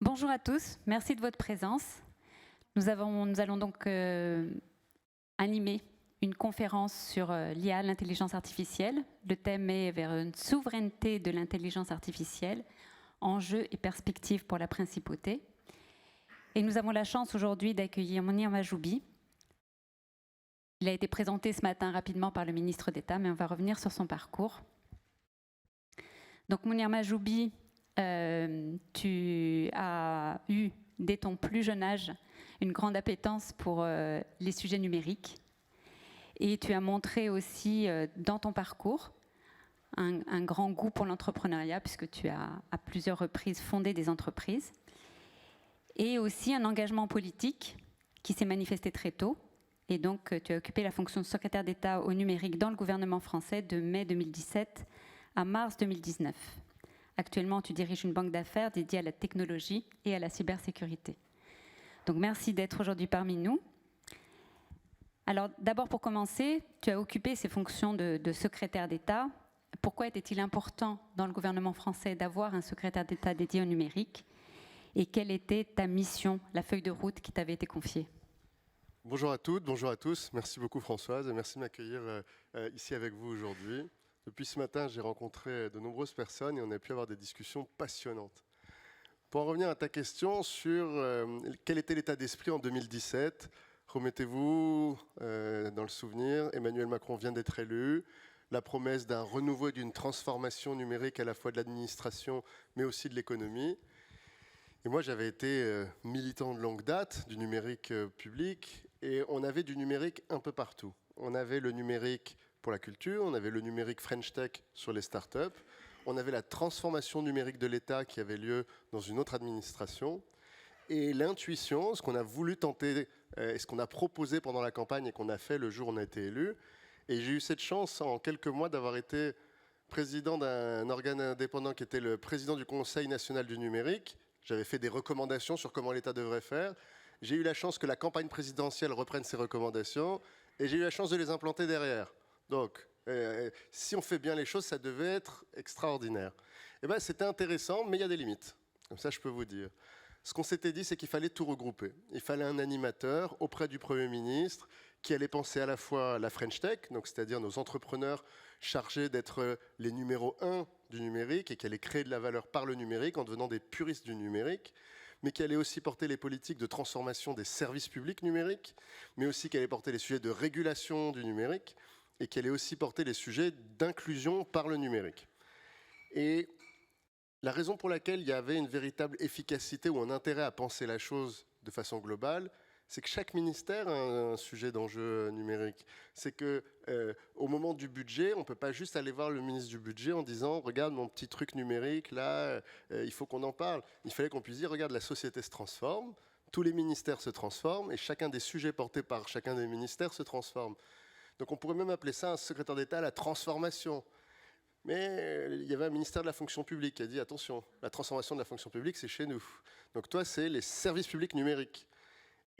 Bonjour à tous, merci de votre présence. Nous allons donc animer une conférence sur l'IA, l'intelligence artificielle. Le thème est vers une souveraineté de l'intelligence artificielle, enjeux et perspectives pour la principauté. Et nous avons la chance aujourd'hui d'accueillir Mounir Mahjoubi. Il a été présenté ce matin rapidement par le ministre d'État, mais on va revenir sur son parcours. Donc Mounir Mahjoubi, tu as eu, dès ton plus jeune âge, une grande appétence pour les sujets numériques. Et tu as montré aussi dans ton parcours un grand goût pour l'entrepreneuriat, puisque tu as à plusieurs reprises fondé des entreprises. Et aussi un engagement politique qui s'est manifesté très tôt. Et donc tu as occupé la fonction de secrétaire d'État au numérique dans le gouvernement français de mai 2017 à mars 2019. Actuellement, tu diriges une banque d'affaires dédiée à la technologie et à la cybersécurité. Donc merci d'être aujourd'hui parmi nous. Alors d'abord pour commencer, tu as occupé ces fonctions de secrétaire d'État. Pourquoi était-il important dans le gouvernement français d'avoir un secrétaire d'État dédié au numérique? Et quelle était ta mission, la feuille de route qui t'avait été confiée? Bonjour à toutes, bonjour à tous. Merci beaucoup Françoise et merci de m'accueillir ici avec vous aujourd'hui. Depuis ce matin, j'ai rencontré de nombreuses personnes et on a pu avoir des discussions passionnantes. Pour en revenir à ta question sur quel était l'état d'esprit en 2017, remettez-vous dans le souvenir, Emmanuel Macron vient d'être élu, la promesse d'un renouveau et d'une transformation numérique à la fois de l'administration mais aussi de l'économie. Et moi, j'avais été militant de longue date du numérique public et on avait du numérique un peu partout. On avait le numérique pour la culture, on avait le numérique French Tech sur les startups, on avait la transformation numérique de l'État qui avait lieu dans une autre administration. Et l'intuition, ce qu'on a voulu tenter, et ce qu'on a proposé pendant la campagne et qu'on a fait le jour où on a été élu, et j'ai eu cette chance en quelques mois d'avoir été président d'un organe indépendant qui était le président du Conseil national du numérique. J'avais fait des recommandations sur comment l'État devrait faire. J'ai eu la chance que la campagne présidentielle reprenne ces recommandations et j'ai eu la chance de les implanter derrière. Donc, si on fait bien les choses, ça devait être extraordinaire. Et ben, c'était intéressant, mais il y a des limites. Comme ça, je peux vous dire. Ce qu'on s'était dit, c'est qu'il fallait tout regrouper. Il fallait un animateur auprès du Premier ministre qui allait penser à la fois la French Tech, donc c'est-à-dire nos entrepreneurs chargés d'être les numéros 1 du numérique et qui allaient créer de la valeur par le numérique en devenant des puristes du numérique, mais qui allait aussi porter les politiques de transformation des services publics numériques, mais aussi qui allait porter les sujets de régulation du numérique et qui allait aussi porter les sujets d'inclusion par le numérique. Et la raison pour laquelle il y avait une véritable efficacité ou un intérêt à penser la chose de façon globale, c'est que chaque ministère a un sujet d'enjeu numérique. C'est que au moment du budget, on ne peut pas juste aller voir le ministre du budget en disant « Regarde mon petit truc numérique, là, il faut qu'on en parle ». Il fallait qu'on puisse dire « Regarde, la société se transforme, tous les ministères se transforment et chacun des sujets portés par chacun des ministères se transforme ». Donc on pourrait même appeler ça un secrétaire d'État à la transformation. Mais il y avait un ministère de la fonction publique qui a dit « Attention, la transformation de la fonction publique, c'est chez nous. Donc toi, c'est les services publics numériques ».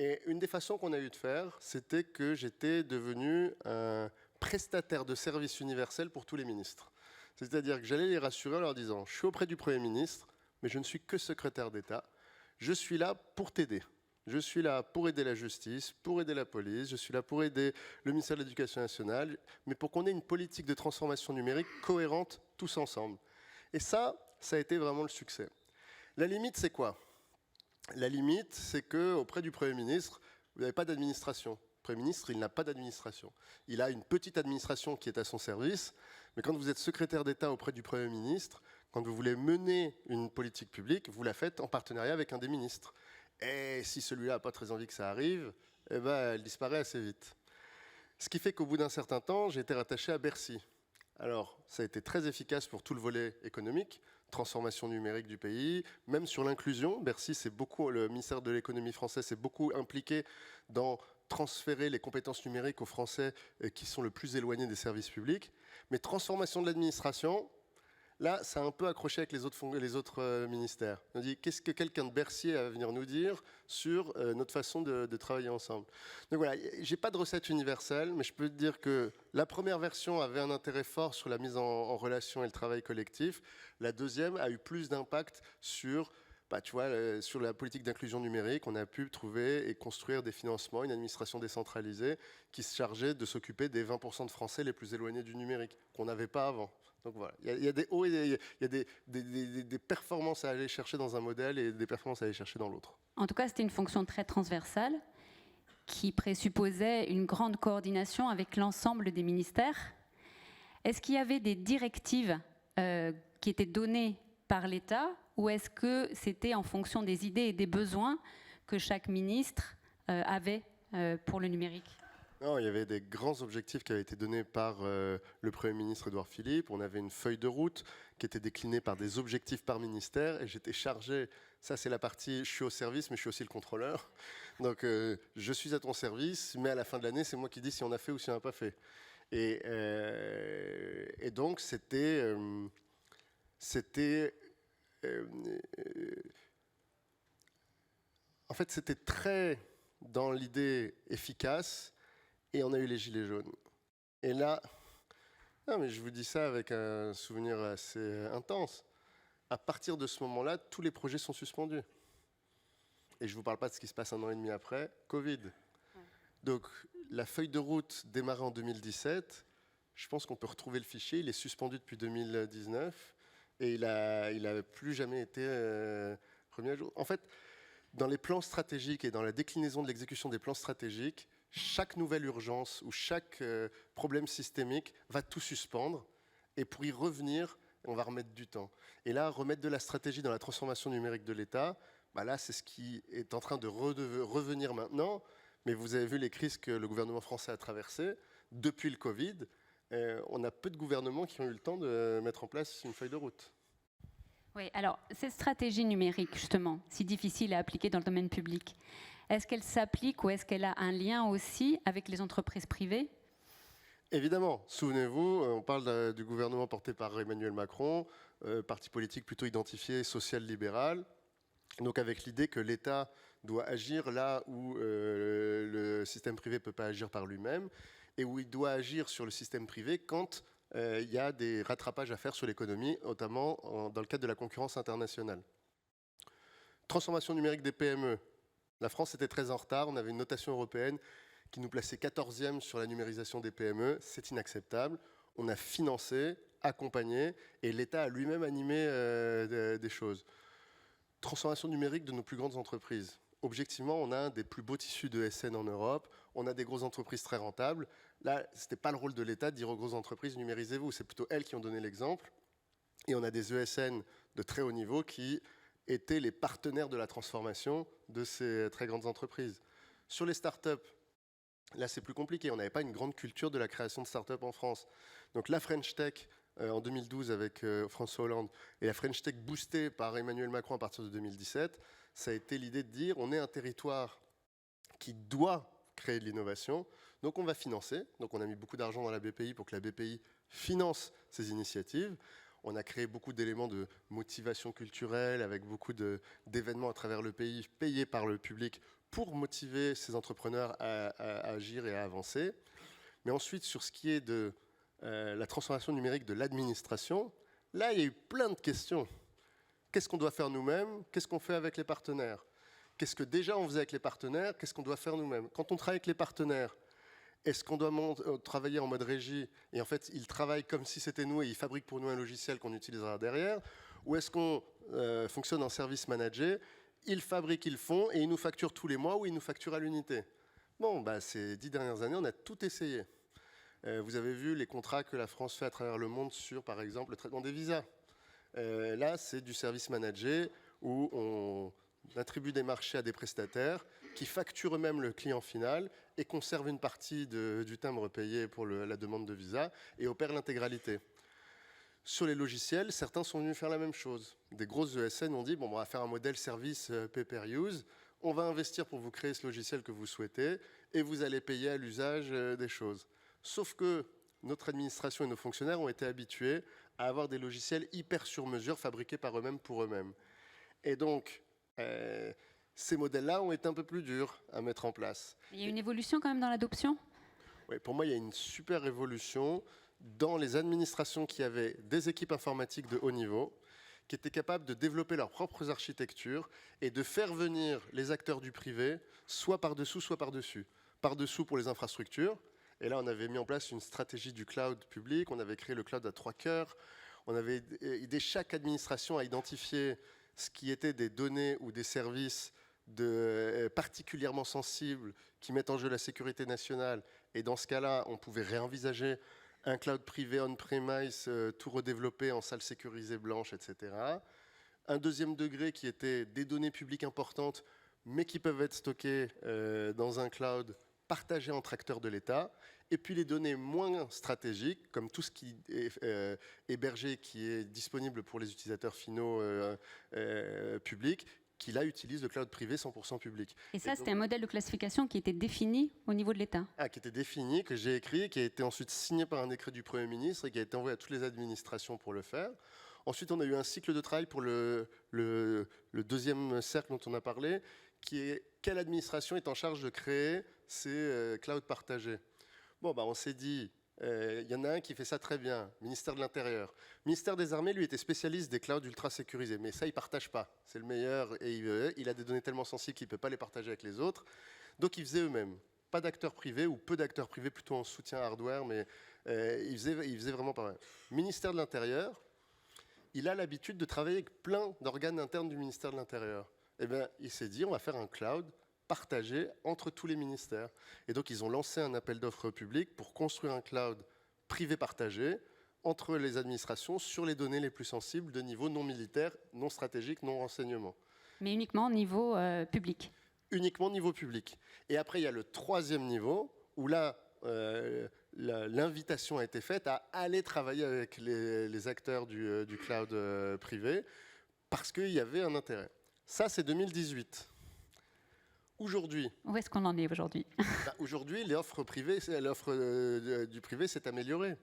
Et une des façons qu'on a eu de faire, c'était que j'étais devenu un prestataire de services universels pour tous les ministres. C'est-à-dire que j'allais les rassurer en leur disant « Je suis auprès du Premier ministre, mais je ne suis que secrétaire d'État. Je suis là pour t'aider. Je suis là pour aider la justice, pour aider la police, je suis là pour aider le ministère de l'Éducation nationale, mais pour qu'on ait une politique de transformation numérique cohérente tous ensemble. » Et ça a été vraiment le succès. La limite, c'est quoi ? La limite, c'est qu'auprès du Premier ministre, vous n'avez pas d'administration. Le Premier ministre, il n'a pas d'administration. Il a une petite administration qui est à son service, mais quand vous êtes secrétaire d'État auprès du Premier ministre, quand vous voulez mener une politique publique, vous la faites en partenariat avec un des ministres. Et si celui-là n'a pas très envie que ça arrive, eh ben, elle disparaît assez vite. Ce qui fait qu'au bout d'un certain temps, j'ai été rattaché à Bercy. Alors, ça a été très efficace pour tout le volet économique, transformation numérique du pays, même sur l'inclusion. Bercy, le ministère de l'économie français s'est beaucoup impliqué dans transférer les compétences numériques aux Français qui sont le plus éloignés des services publics. Mais transformation de l'administration, là, ça a un peu accroché avec les autres ministères. On dit, qu'est-ce que quelqu'un de Bercy a à venir nous dire sur notre façon de travailler ensemble? Donc voilà, j'ai pas de recette universelle, mais je peux te dire que la première version avait un intérêt fort sur la mise en relation et le travail collectif. La deuxième a eu plus d'impact sur bah, tu vois, sur la politique d'inclusion numérique, on a pu trouver et construire des financements, une administration décentralisée qui se chargeait de s'occuper des 20% de Français les plus éloignés du numérique, qu'on n'avait pas avant. Donc voilà, il y a des hauts et il y a des performances à aller chercher dans un modèle et des performances à aller chercher dans l'autre. En tout cas, c'était une fonction très transversale qui présupposait une grande coordination avec l'ensemble des ministères. Est-ce qu'il y avait des directives qui étaient données par l'État ou est-ce que c'était en fonction des idées et des besoins que chaque ministre avait pour le numérique ? Non, il y avait des grands objectifs qui avaient été donnés par le Premier ministre Édouard Philippe. On avait une feuille de route qui était déclinée par des objectifs par ministère et j'étais chargé, ça c'est la partie, je suis au service mais je suis aussi le contrôleur. Donc je suis à ton service, mais à la fin de l'année c'est moi qui dis si on a fait ou si on n'a pas fait. Et donc c'était en fait c'était très dans l'idée efficace. Et on a eu les gilets jaunes. Et là, non mais je vous dis ça avec un souvenir assez intense. À partir de ce moment-là, tous les projets sont suspendus. Et je ne vous parle pas de ce qui se passe 1 an et demi après, Covid. Donc la feuille de route démarrée en 2017, je pense qu'on peut retrouver le fichier, il est suspendu depuis 2019 et il n'a plus jamais été remis à jour. En fait, dans les plans stratégiques et dans la déclinaison de l'exécution des plans stratégiques, chaque nouvelle urgence ou chaque problème systémique va tout suspendre et pour y revenir, on va remettre du temps. Et là, remettre de la stratégie dans la transformation numérique de l'État, bah là, c'est ce qui est en train de revenir maintenant. Mais vous avez vu les crises que le gouvernement français a traversées depuis le Covid. On a peu de gouvernements qui ont eu le temps de mettre en place une feuille de route. Oui, alors cette stratégie numérique, justement, si difficile à appliquer dans le domaine public, est-ce qu'elle s'applique ou est-ce qu'elle a un lien aussi avec les entreprises privées ? Évidemment, souvenez-vous, on parle du gouvernement porté par Emmanuel Macron, parti politique plutôt identifié social-libéral, donc avec l'idée que l'État doit agir là où le système privé ne peut pas agir par lui-même, et où il doit agir sur le système privé quand il y a des rattrapages à faire sur l'économie, notamment dans le cadre de la concurrence internationale. Transformation numérique des PME. La France était très en retard, on avait une notation européenne qui nous plaçait 14e sur la numérisation des PME, c'est inacceptable. On a financé, accompagné, et l'État a lui-même animé des choses. Transformation numérique de nos plus grandes entreprises. Objectivement, on a un des plus beaux tissus de SN en Europe, on a des grosses entreprises très rentables. Là, ce n'était pas le rôle de l'État de dire aux grosses entreprises, numérisez-vous, c'est plutôt elles qui ont donné l'exemple. Et on a des ESN de très haut niveau qui étaient les partenaires de la transformation de ces très grandes entreprises. Sur les startups, là c'est plus compliqué, on n'avait pas une grande culture de la création de startups en France. Donc la French Tech en 2012 avec François Hollande et la French Tech boostée par Emmanuel Macron à partir de 2017, ça a été l'idée de dire on est un territoire qui doit créer de l'innovation, donc on va financer. Donc on a mis beaucoup d'argent dans la BPI pour que la BPI finance ces initiatives. On a créé beaucoup d'éléments de motivation culturelle avec beaucoup d'événements à travers le pays payés par le public pour motiver ces entrepreneurs à agir et à avancer. Mais ensuite, sur ce qui est de la transformation numérique de l'administration, là, il y a eu plein de questions. Qu'est-ce qu'on doit faire nous-mêmes? Qu'est-ce qu'on fait avec les partenaires? Qu'est-ce que déjà on faisait avec les partenaires? Qu'est-ce qu'on doit faire nous-mêmes? Quand on travaille avec les partenaires, est-ce qu'on doit travailler en mode régie et en fait ils travaillent comme si c'était nous et ils fabriquent pour nous un logiciel qu'on utilisera derrière? Ou est-ce qu'on fonctionne en service manager? Ils fabriquent, ils font et ils nous facturent tous les mois ou ils nous facturent à l'unité. Bon, bah, ces 10 dernières années, on a tout essayé. Vous avez vu les contrats que la France fait à travers le monde sur, par exemple, le traitement des visas. Là, c'est du service manager où on attribue des marchés à des prestataires qui facturent eux-mêmes le client final et conservent une partie du timbre payé pour la demande de visa et opèrent l'intégralité. Sur les logiciels, certains sont venus faire la même chose. Des grosses ESN ont dit bon, on va faire un modèle service pay-per-use, on va investir pour vous créer ce logiciel que vous souhaitez et vous allez payer à l'usage des choses. Sauf que notre administration et nos fonctionnaires ont été habitués à avoir des logiciels hyper sur mesure fabriqués par eux-mêmes pour eux-mêmes. Et donc, ces modèles-là ont été un peu plus durs à mettre en place. Il y a une évolution quand même dans l'adoption ? Oui, pour moi, il y a une super évolution dans les administrations qui avaient des équipes informatiques de haut niveau, qui étaient capables de développer leurs propres architectures et de faire venir les acteurs du privé, soit par-dessous, soit par-dessus. Par-dessous pour les infrastructures, et là on avait mis en place une stratégie du cloud public, on avait créé le cloud à 3 cœurs, on avait aidé chaque administration à identifier ce qui était des données ou des services particulièrement sensibles qui mettent en jeu la sécurité nationale, et dans ce cas-là, on pouvait réenvisager un cloud privé on-premise, tout redéveloppé en salle sécurisée blanche, etc. Un deuxième degré qui était des données publiques importantes, mais qui peuvent être stockées dans un cloud partagé entre acteurs de l'État. Et puis les données moins stratégiques, comme tout ce qui est hébergé, qui est disponible pour les utilisateurs finaux publics, qui là utilisent le cloud privé 100% public. Et ça, c'était un modèle de classification qui était défini au niveau de l'État. Qui était défini, que j'ai écrit, qui a été ensuite signé par un décret du Premier ministre et qui a été envoyé à toutes les administrations pour le faire. Ensuite, on a eu un cycle de travail pour le deuxième cercle dont on a parlé, qui est quelle administration est en charge de créer ces clouds partagés. Bon, on s'est dit, il y en a un qui fait ça très bien, ministère de l'Intérieur. Ministère des Armées, lui, était spécialiste des clouds ultra sécurisés, mais ça, il ne partage pas. C'est le meilleur et il a des données tellement sensibles qu'il ne peut pas les partager avec les autres. Donc, ils faisaient eux-mêmes. Pas d'acteurs privés ou peu d'acteurs privés, plutôt en soutien hardware, mais ils faisaient vraiment pas mal. Ministère de l'Intérieur, il a l'habitude de travailler avec plein d'organes internes du ministère de l'Intérieur. Eh bien, il s'est dit, on va faire un cloud partagé entre tous les ministères. Et donc, ils ont lancé un appel d'offres public pour construire un cloud privé partagé entre les administrations sur les données les plus sensibles de niveau non militaire, non stratégique, non renseignement. Mais uniquement au niveau public. Uniquement niveau public. Et après, il y a le troisième niveau, où là, l'invitation a été faite à aller travailler avec les acteurs du cloud privé, parce qu'il y avait un intérêt. Ça, c'est 2018. Aujourd'hui. Où est-ce qu'on en est aujourd'hui? Aujourd'hui, l'offre du privé s'est améliorée.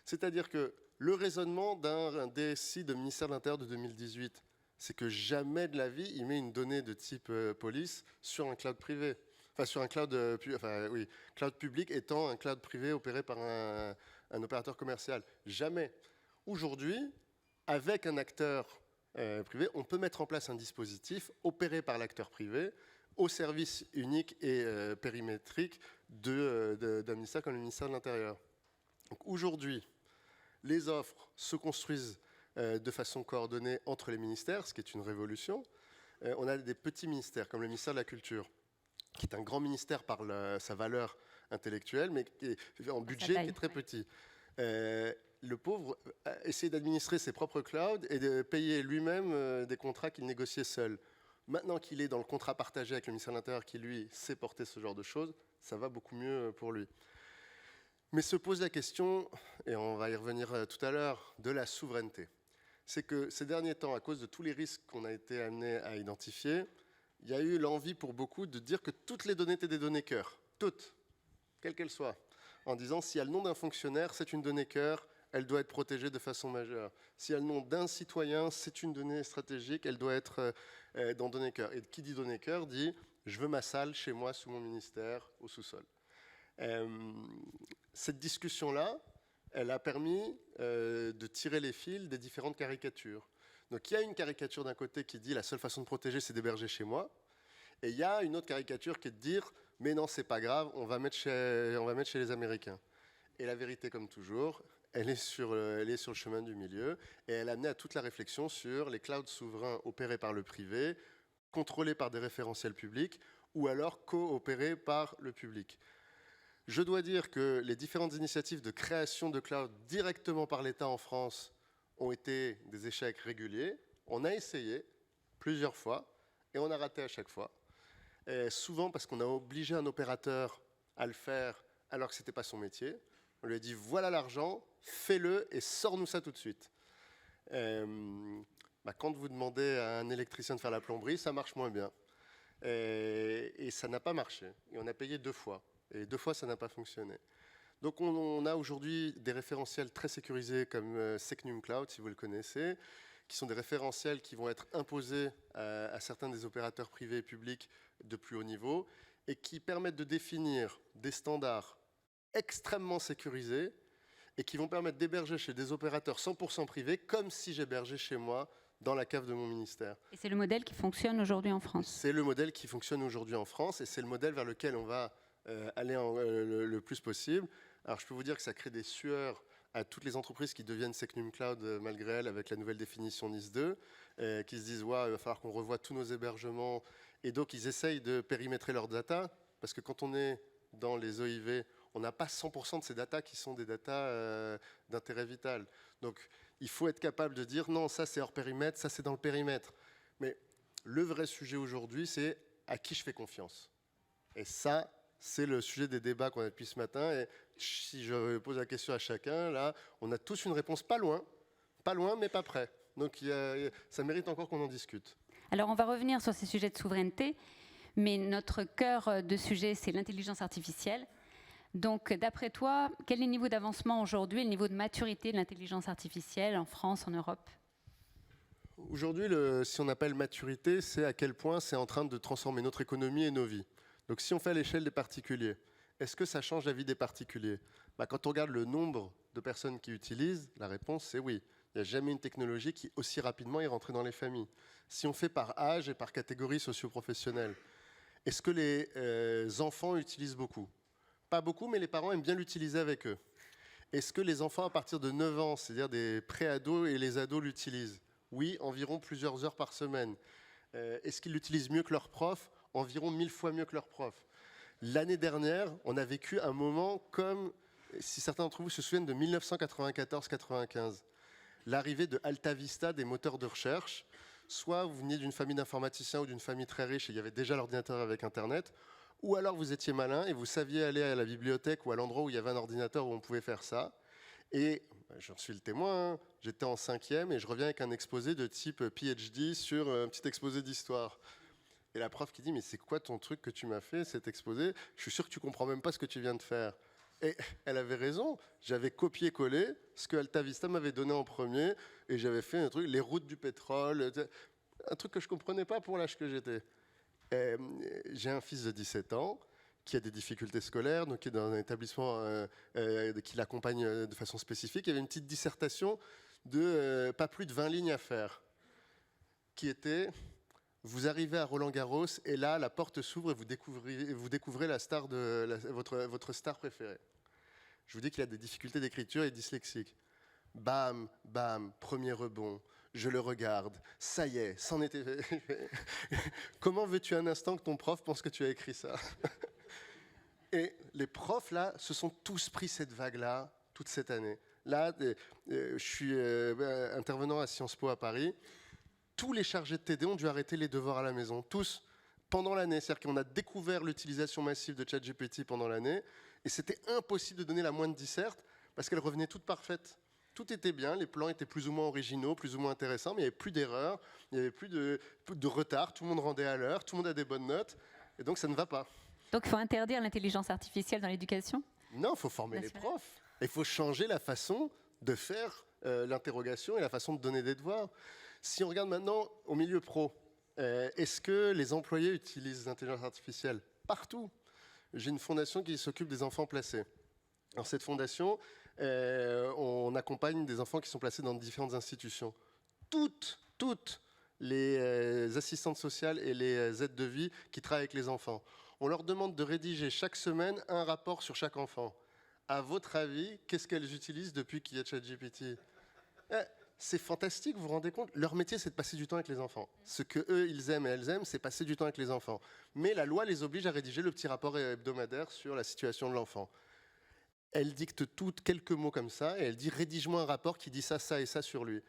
C'est-à-dire que le raisonnement d'un DSI de ministère de l'Intérieur de 2018, c'est que jamais de la vie, il met une donnée de type police sur un cloud privé. Enfin, sur un cloud, cloud public étant un cloud privé opéré par un opérateur commercial. Jamais. Aujourd'hui, avec un acteur privé, on peut mettre en place un dispositif opéré par l'acteur privé au service unique et périmétrique d'un ministère comme le ministère de l'Intérieur. Donc aujourd'hui, les offres se construisent de façon coordonnée entre les ministères, ce qui est une révolution. On a des petits ministères, comme le ministère de la Culture, qui est un grand ministère par sa valeur intellectuelle, mais qui est en budget qui est très petit. Le pauvre essaie d'administrer ses propres clouds et de payer lui-même des contrats qu'il négociait seul. Maintenant qu'il est dans le contrat partagé avec le ministère de l'Intérieur qui, lui, sait porter ce genre de choses, ça va beaucoup mieux pour lui. Mais se pose la question, et on va y revenir tout à l'heure, de la souveraineté. C'est que ces derniers temps, à cause de tous les risques qu'on a été amené à identifier, il y a eu l'envie pour beaucoup de dire que toutes les données étaient des données cœur. Toutes, quelles qu'elles soient. En disant, s'il y a le nom d'un fonctionnaire, c'est une donnée cœur, elle doit être protégée de façon majeure. S'il y a le nom d'un citoyen, c'est une donnée stratégique, elle doit être dans données cœur. Et qui dit données cœur dit, je veux ma salle chez moi, sous mon ministère, au sous-sol. Cette discussion-là, elle a permis de tirer les fils des différentes caricatures. Donc il y a une caricature d'un côté qui dit, la seule façon de protéger, c'est d'héberger chez moi. Et il y a une autre caricature qui est de dire, mais non, c'est pas grave, on va mettre chez les Américains. Et la vérité, comme toujours, elle est sur le chemin du milieu et elle a amené à toute la réflexion sur les clouds souverains opérés par le privé, contrôlés par des référentiels publics ou alors coopérés par le public. Je dois dire que les différentes initiatives de création de cloud directement par l'État en France ont été des échecs réguliers. On a essayé plusieurs fois et on a raté à chaque fois. Et souvent parce qu'on a obligé un opérateur à le faire alors que ce n'était pas son métier. On lui a dit, voilà l'argent, fais-le et sors-nous ça tout de suite. Quand vous demandez à un électricien de faire la plomberie, ça marche moins bien. Et ça n'a pas marché. Et on a payé 2 fois. Et 2 fois, ça n'a pas fonctionné. Donc on a aujourd'hui des référentiels très sécurisés comme Secnum Cloud, si vous le connaissez, qui sont des référentiels qui vont être imposés à certains des opérateurs privés et publics de plus haut niveau et qui permettent de définir des standards extrêmement sécurisés et qui vont permettre d'héberger chez des opérateurs 100% privés comme si j'hébergeais chez moi dans la cave de mon ministère. Et c'est le modèle qui fonctionne aujourd'hui en France. C'est le modèle qui fonctionne aujourd'hui en France et c'est le modèle vers lequel on va aller le plus possible. Alors je peux vous dire que ça crée des sueurs à toutes les entreprises qui deviennent Secnum Cloud malgré elles avec la nouvelle définition NIS 2, qui se disent ouais, il va falloir qu'on revoie tous nos hébergements et donc ils essayent de périmétrer leurs data parce que quand on est dans les OIV, on n'a pas 100% de ces datas qui sont des datas d'intérêt vital. Donc il faut être capable de dire non, ça c'est hors périmètre, ça c'est dans le périmètre. Mais le vrai sujet aujourd'hui, c'est à qui je fais confiance. Et ça, c'est le sujet des débats qu'on a depuis ce matin. Et si je pose la question à chacun, là, on a tous une réponse pas loin, mais pas près. Donc ça mérite encore qu'on en discute. Alors on va revenir sur ces sujets de souveraineté, mais notre cœur de sujet, c'est l'intelligence artificielle. Donc, d'après toi, quel est le niveau d'avancement aujourd'hui, le niveau de maturité de l'intelligence artificielle en France, en Europe ? Aujourd'hui, si on appelle maturité, c'est à quel point c'est en train de transformer notre économie et nos vies. Donc, si on fait à l'échelle des particuliers, est-ce que ça change la vie des particuliers ? Quand on regarde le nombre de personnes qui utilisent, la réponse c'est oui. Il n'y a jamais une technologie qui aussi rapidement est rentrée dans les familles. Si on fait par âge et par catégorie socio-professionnelle, est-ce que les enfants utilisent beaucoup ? Pas beaucoup, mais les parents aiment bien l'utiliser avec eux. Est-ce que les enfants à partir de 9 ans, c'est-à-dire des pré-ados et les ados l'utilisent ? Oui, environ plusieurs heures par semaine. Est-ce qu'ils l'utilisent mieux que leurs profs ? Environ 1000 fois mieux que leurs profs. L'année dernière, on a vécu un moment comme, si certains d'entre vous se souviennent, de 1994-95. L'arrivée de Alta Vista, des moteurs de recherche. Soit vous veniez d'une famille d'informaticiens ou d'une famille très riche et il y avait déjà l'ordinateur avec Internet, ou alors vous étiez malin et vous saviez aller à la bibliothèque ou à l'endroit où il y avait un ordinateur où on pouvait faire ça. Et j'en suis le témoin, hein, j'étais en 5e et je reviens avec un exposé de type PhD sur un petit exposé d'histoire. Et la prof qui dit « mais c'est quoi ton truc que tu m'as fait, cet exposé ? Je suis sûr que tu comprends même pas ce que tu viens de faire. » Et elle avait raison, j'avais copié-collé ce que Alta Vista m'avait donné en premier et j'avais fait un truc, les routes du pétrole, un truc que je comprenais pas pour l'âge que j'étais. J'ai un fils de 17 ans qui a des difficultés scolaires, donc qui est dans un établissement qui l'accompagne de façon spécifique. Il y avait une petite dissertation de pas plus de 20 lignes à faire, qui était « Vous arrivez à Roland-Garros et là, la porte s'ouvre et vous découvrez la star votre star préférée. » Je vous dis qu'il a des difficultés d'écriture et dyslexique. Bam, bam, premier rebond. Je le regarde, ça y est, c'en était fait. Comment veux-tu un instant que ton prof pense que tu as écrit ça ? Et les profs, là, se sont tous pris cette vague-là, toute cette année. Là, je suis intervenant à Sciences Po à Paris. Tous les chargés de TD ont dû arrêter les devoirs à la maison, tous, pendant l'année. C'est-à-dire qu'on a découvert l'utilisation massive de ChatGPT pendant l'année, et c'était impossible de donner la moindre disserte, parce qu'elle revenait toute parfaite. Tout était bien, les plans étaient plus ou moins originaux, plus ou moins intéressants, mais il n'y avait plus d'erreurs, il n'y avait plus de retard, tout le monde rendait à l'heure, tout le monde a des bonnes notes, et donc ça ne va pas. Donc il faut interdire l'intelligence artificielle dans l'éducation ? Non, il faut former les profs. Il faut changer la façon de faire l'interrogation et la façon de donner des devoirs. Si on regarde maintenant au milieu pro, est-ce que les employés utilisent l'intelligence artificielle ? Partout. J'ai une fondation qui s'occupe des enfants placés. Alors cette fondation, on accompagne des enfants qui sont placés dans différentes institutions. Toutes les assistantes sociales et les aides de vie qui travaillent avec les enfants. On leur demande de rédiger chaque semaine un rapport sur chaque enfant. À votre avis, qu'est-ce qu'elles utilisent depuis qu'il y a ChatGPT ? C'est fantastique, vous vous rendez compte ? Leur métier, c'est de passer du temps avec les enfants. Ce qu'eux, ils aiment et elles aiment, c'est passer du temps avec les enfants. Mais la loi les oblige à rédiger le petit rapport hebdomadaire sur la situation de l'enfant. Elle dicte toutes quelques mots comme ça, et elle dit « rédige-moi un rapport qui dit ça, ça et ça sur lui ».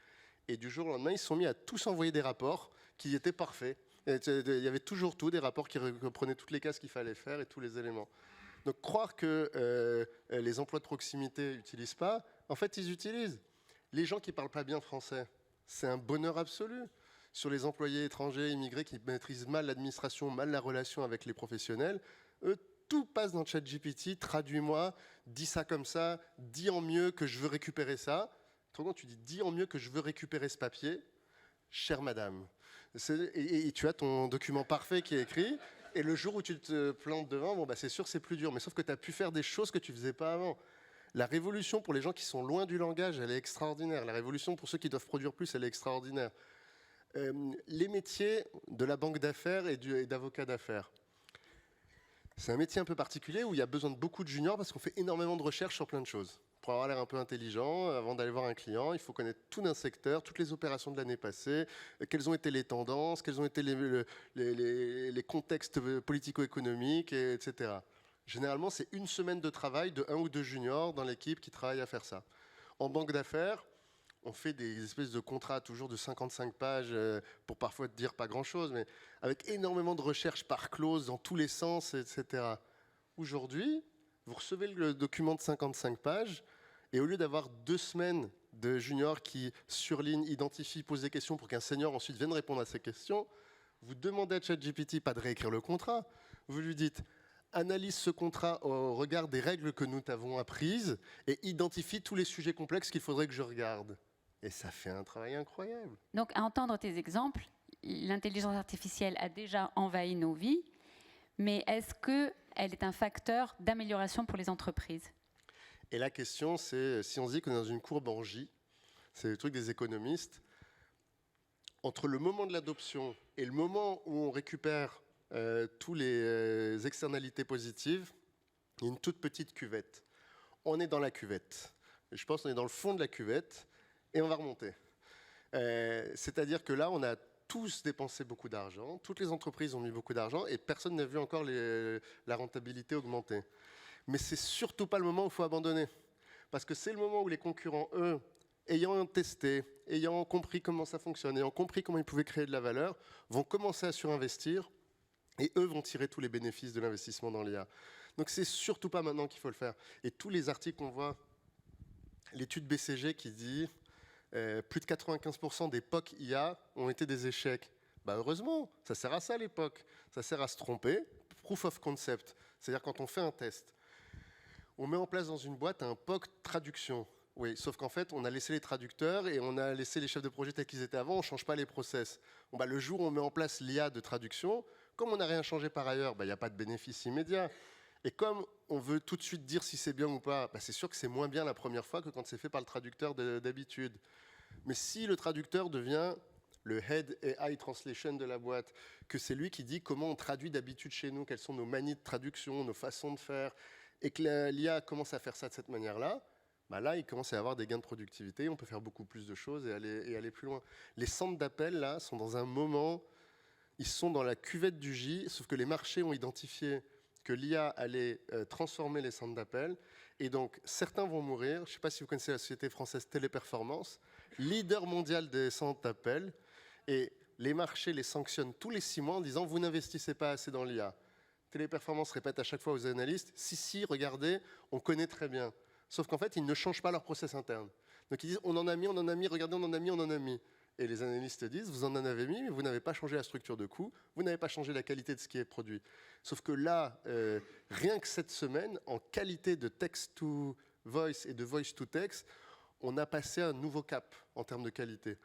Et du jour au lendemain, ils se sont mis à tous envoyer des rapports qui étaient parfaits. Il y avait toujours des rapports qui reprenaient toutes les cases qu'il fallait faire et tous les éléments. Donc croire que les emplois de proximité n'utilisent pas, en fait, ils utilisent. Les gens qui ne parlent pas bien français, c'est un bonheur absolu. Sur les employés étrangers, immigrés qui maîtrisent mal l'administration, mal la relation avec les professionnels, eux, tout passe dans ChatGPT, traduis-moi, dis ça comme ça, dis en mieux que je veux récupérer ça. Tu dis, dis en mieux que je veux récupérer ce papier, chère madame. Et tu as ton document parfait qui est écrit, et le jour où tu te plantes devant, c'est sûr c'est plus dur, mais sauf que tu as pu faire des choses que tu ne faisais pas avant. La révolution pour les gens qui sont loin du langage, elle est extraordinaire. La révolution pour ceux qui doivent produire plus, elle est extraordinaire. Les métiers de la banque d'affaires et d'avocat d'affaires. C'est un métier un peu particulier où il y a besoin de beaucoup de juniors parce qu'on fait énormément de recherches sur plein de choses. Pour avoir l'air un peu intelligent, avant d'aller voir un client, il faut connaître tout d'un secteur, toutes les opérations de l'année passée, quelles ont été les tendances, quels ont été les contextes politico-économiques, etc. Généralement, c'est une semaine de travail de 1 ou 2 juniors dans l'équipe qui travaillent à faire ça. En banque d'affaires, on fait des espèces de contrats toujours de 55 pages pour parfois te dire pas grand-chose, mais avec énormément de recherches par clause dans tous les sens, etc. Aujourd'hui, vous recevez le document de 55 pages et au lieu d'avoir 2 semaines de juniors qui surlignent, identifient, posent des questions pour qu'un senior ensuite vienne répondre à ces questions, vous demandez à ChatGPT pas de réécrire le contrat, vous lui dites analyse ce contrat au regard des règles que nous t'avons apprises et identifie tous les sujets complexes qu'il faudrait que je regarde. Et ça fait un travail incroyable. Donc, à entendre tes exemples, l'intelligence artificielle a déjà envahi nos vies, mais est-ce qu'elle est un facteur d'amélioration pour les entreprises? Et la question, c'est, si on se dit qu'on est dans une courbe en J, c'est le truc des économistes, entre le moment de l'adoption et le moment où on récupère tous les externalités positives, il y a une toute petite cuvette. On est dans la cuvette. Et je pense qu'on est dans le fond de la cuvette et on va remonter. C'est-à-dire que là, on a tous dépensé beaucoup d'argent, toutes les entreprises ont mis beaucoup d'argent et personne n'a vu encore la rentabilité augmenter. Mais c'est surtout pas le moment où il faut abandonner. Parce que c'est le moment où les concurrents, eux, ayant testé, ayant compris comment ça fonctionne, ayant compris comment ils pouvaient créer de la valeur, vont commencer à surinvestir et eux vont tirer tous les bénéfices de l'investissement dans l'IA. Donc c'est surtout pas maintenant qu'il faut le faire. Et tous les articles qu'on voit, l'étude BCG qui dit plus de 95% des POC IA ont été des échecs. Bah heureusement, ça sert à ça l'époque. Ça sert à se tromper. Proof of concept, c'est-à-dire quand on fait un test. On met en place dans une boîte un POC traduction. Oui, sauf qu'en fait, on a laissé les traducteurs et on a laissé les chefs de projet tels qu'ils étaient avant, on ne change pas les process. Bon, bah, le jour où on met en place l'IA de traduction, comme on n'a rien changé par ailleurs, il n'y a pas de bénéfice immédiat. Et comme on veut tout de suite dire si c'est bien ou pas, c'est sûr que c'est moins bien la première fois que quand c'est fait par le traducteur d'habitude. Mais si le traducteur devient le Head AI Translation de la boîte, que c'est lui qui dit comment on traduit d'habitude chez nous, quelles sont nos manies de traduction, nos façons de faire, et que l'IA commence à faire ça de cette manière-là, là, il commence à y avoir des gains de productivité, on peut faire beaucoup plus de choses et aller plus loin. Les centres d'appel, là, sont dans un moment, ils sont dans la cuvette du J, sauf que les marchés ont identifié que l'IA allait transformer les centres d'appel, et donc certains vont mourir. Je ne sais pas si vous connaissez la société française Téléperformance, leader mondial des centres d'appel, et les marchés les sanctionnent tous les 6 mois en disant « vous n'investissez pas assez dans l'IA ». Téléperformance répète à chaque fois aux analystes « si, regardez, on connaît très bien ». Sauf qu'en fait, ils ne changent pas leur process interne. Donc ils disent « on en a mis, regardez, on en a mis ». Et les analystes disent « vous en avez mis, mais vous n'avez pas changé la structure de coût, vous n'avez pas changé la qualité de ce qui est produit ». Sauf que là, rien que cette semaine, en qualité de text-to-voice et de voice-to-text, on a passé un nouveau cap en termes de qualité.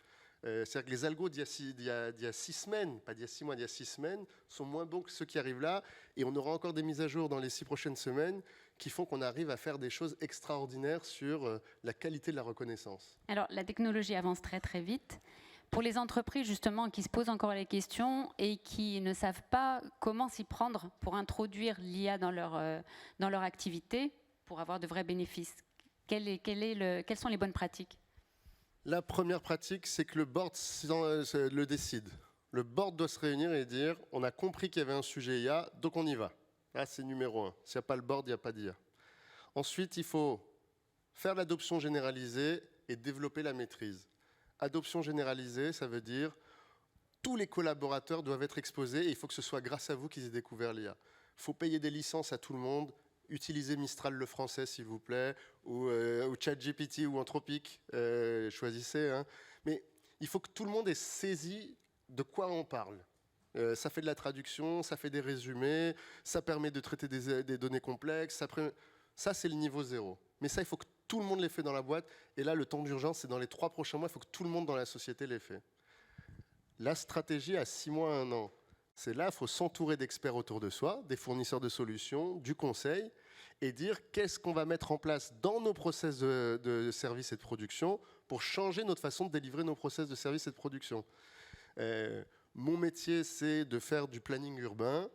C'est-à-dire que les algos d'il y a 6 semaines, pas d'il y a 6 mois, d'il y a 6 semaines, sont moins bons que ceux qui arrivent là. Et on aura encore des mises à jour dans les 6 prochaines semaines qui font qu'on arrive à faire des choses extraordinaires sur la qualité de la reconnaissance. Alors, la technologie avance très très vite. Pour les entreprises justement qui se posent encore les questions et qui ne savent pas comment s'y prendre pour introduire l'IA dans leur activité, pour avoir de vrais bénéfices, quelles sont les bonnes pratiques? La première pratique, c'est que le board le décide. Le board doit se réunir et dire « on a compris qu'il y avait un sujet IA, donc on y va ». Là, c'est numéro 1. S'il n'y a pas le board, il n'y a pas d'IA. Ensuite, il faut faire l'adoption généralisée et développer la maîtrise. Adoption généralisée, ça veut dire tous les collaborateurs doivent être exposés et il faut que ce soit grâce à vous qu'ils aient découvert l'IA. Il faut payer des licences à tout le monde. Utilisez Mistral le français, s'il vous plaît, ou ChatGPT ou Anthropic, choisissez. Hein. Mais il faut que tout le monde ait saisi de quoi on parle. Ça fait de la traduction, ça fait des résumés, ça permet de traiter des données complexes. Ça, c'est le niveau 0. Mais ça, il faut que tout le monde l'ait fait dans la boîte. Et là, le temps d'urgence, c'est dans les 3 prochains mois, il faut que tout le monde dans la société l'ait fait. La stratégie à 6 mois à 1 an. C'est là, il faut s'entourer d'experts autour de soi, des fournisseurs de solutions, du conseil, et dire qu'est-ce qu'on va mettre en place dans nos process de services et de production pour changer notre façon de délivrer nos process de services et de production. Mon métier, c'est de faire du planning urbain.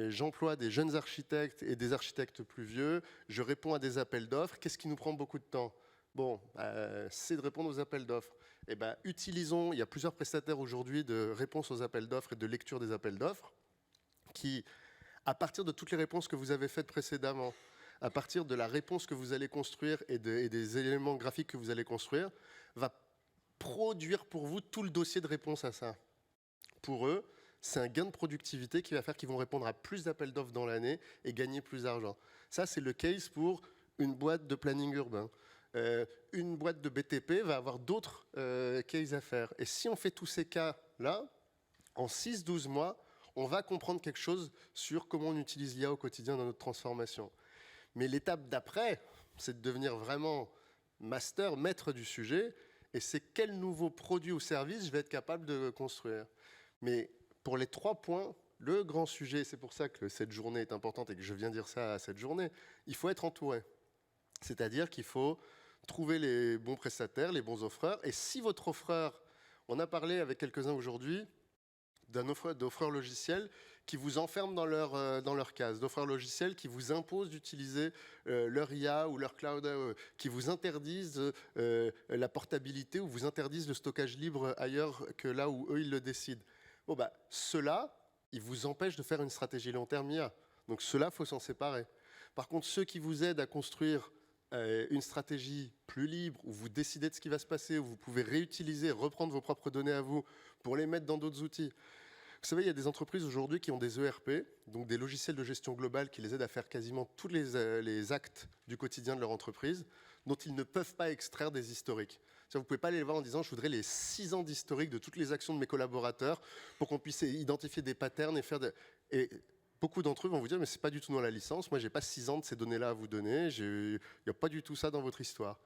J'emploie des jeunes architectes et des architectes plus vieux. Je réponds à des appels d'offres. Qu'est-ce qui nous prend beaucoup de temps? Bon, c'est de répondre aux appels d'offres. Eh ben, utilisons, il y a plusieurs prestataires aujourd'hui de réponse aux appels d'offres et de lecture des appels d'offres qui, à partir de toutes les réponses que vous avez faites précédemment, à partir de la réponse que vous allez construire et des éléments graphiques que vous allez construire, va produire pour vous tout le dossier de réponse à ça. Pour eux, c'est un gain de productivité qui va faire qu'ils vont répondre à plus d'appels d'offres dans l'année et gagner plus d'argent. Ça, c'est le case pour une boîte de planning urbain. Une boîte de BTP va avoir d'autres cases à faire. Et si on fait tous ces cas-là, en 6-12 mois, on va comprendre quelque chose sur comment on utilise l'IA au quotidien dans notre transformation. Mais l'étape d'après, c'est de devenir vraiment master, maître du sujet, et c'est quel nouveau produit ou service je vais être capable de construire. Mais pour les 3 points, le grand sujet, c'est pour ça que cette journée est importante et que je viens dire ça à cette journée, il faut être entouré. C'est-à-dire qu'il faut trouver les bons prestataires, les bons offreurs, et si votre offreur, on a parlé avec quelques-uns aujourd'hui, d'offreurs logiciels qui vous enferment dans leur case, d'offreurs logiciels qui vous imposent d'utiliser leur IA ou leur cloud, qui vous interdisent la portabilité ou vous interdisent le stockage libre ailleurs que là où eux, ils le décident. Bon, bah, ceux-là, ils vous empêchent de faire une stratégie long terme IA. Donc ceux-là, il faut s'en séparer. Par contre, ceux qui vous aident à construire une stratégie plus libre, où vous décidez de ce qui va se passer, où vous pouvez réutiliser, reprendre vos propres données à vous pour les mettre dans d'autres outils. Vous savez, il y a des entreprises aujourd'hui qui ont des ERP, donc des logiciels de gestion globale qui les aident à faire quasiment tous les actes du quotidien de leur entreprise, dont ils ne peuvent pas extraire des historiques. Vous ne pouvez pas aller les voir en disant « je voudrais les 6 ans d'historique de toutes les actions de mes collaborateurs pour qu'on puisse identifier des patterns et faire de... » Et beaucoup d'entre eux vont vous dire « mais ce n'est pas du tout dans la licence, moi je n'ai pas 6 ans de ces données-là à vous donner, il n'y a pas du tout ça dans votre histoire. »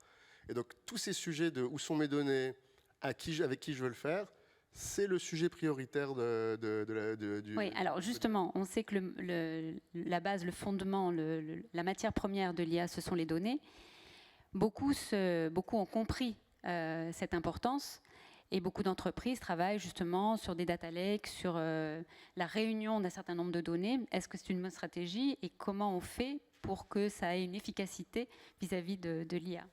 Et donc tous ces sujets de où sont mes données, avec qui je veux le faire, c'est le sujet prioritaire du... Oui, alors justement, on sait que la base, le fondement, la matière première de l'IA, ce sont les données. Beaucoup ont compris cette importance et beaucoup d'entreprises travaillent justement sur des data lakes, sur la réunion d'un certain nombre de données. Est-ce que c'est une bonne stratégie et comment on fait pour que ça ait une efficacité vis-à-vis de l'IA ?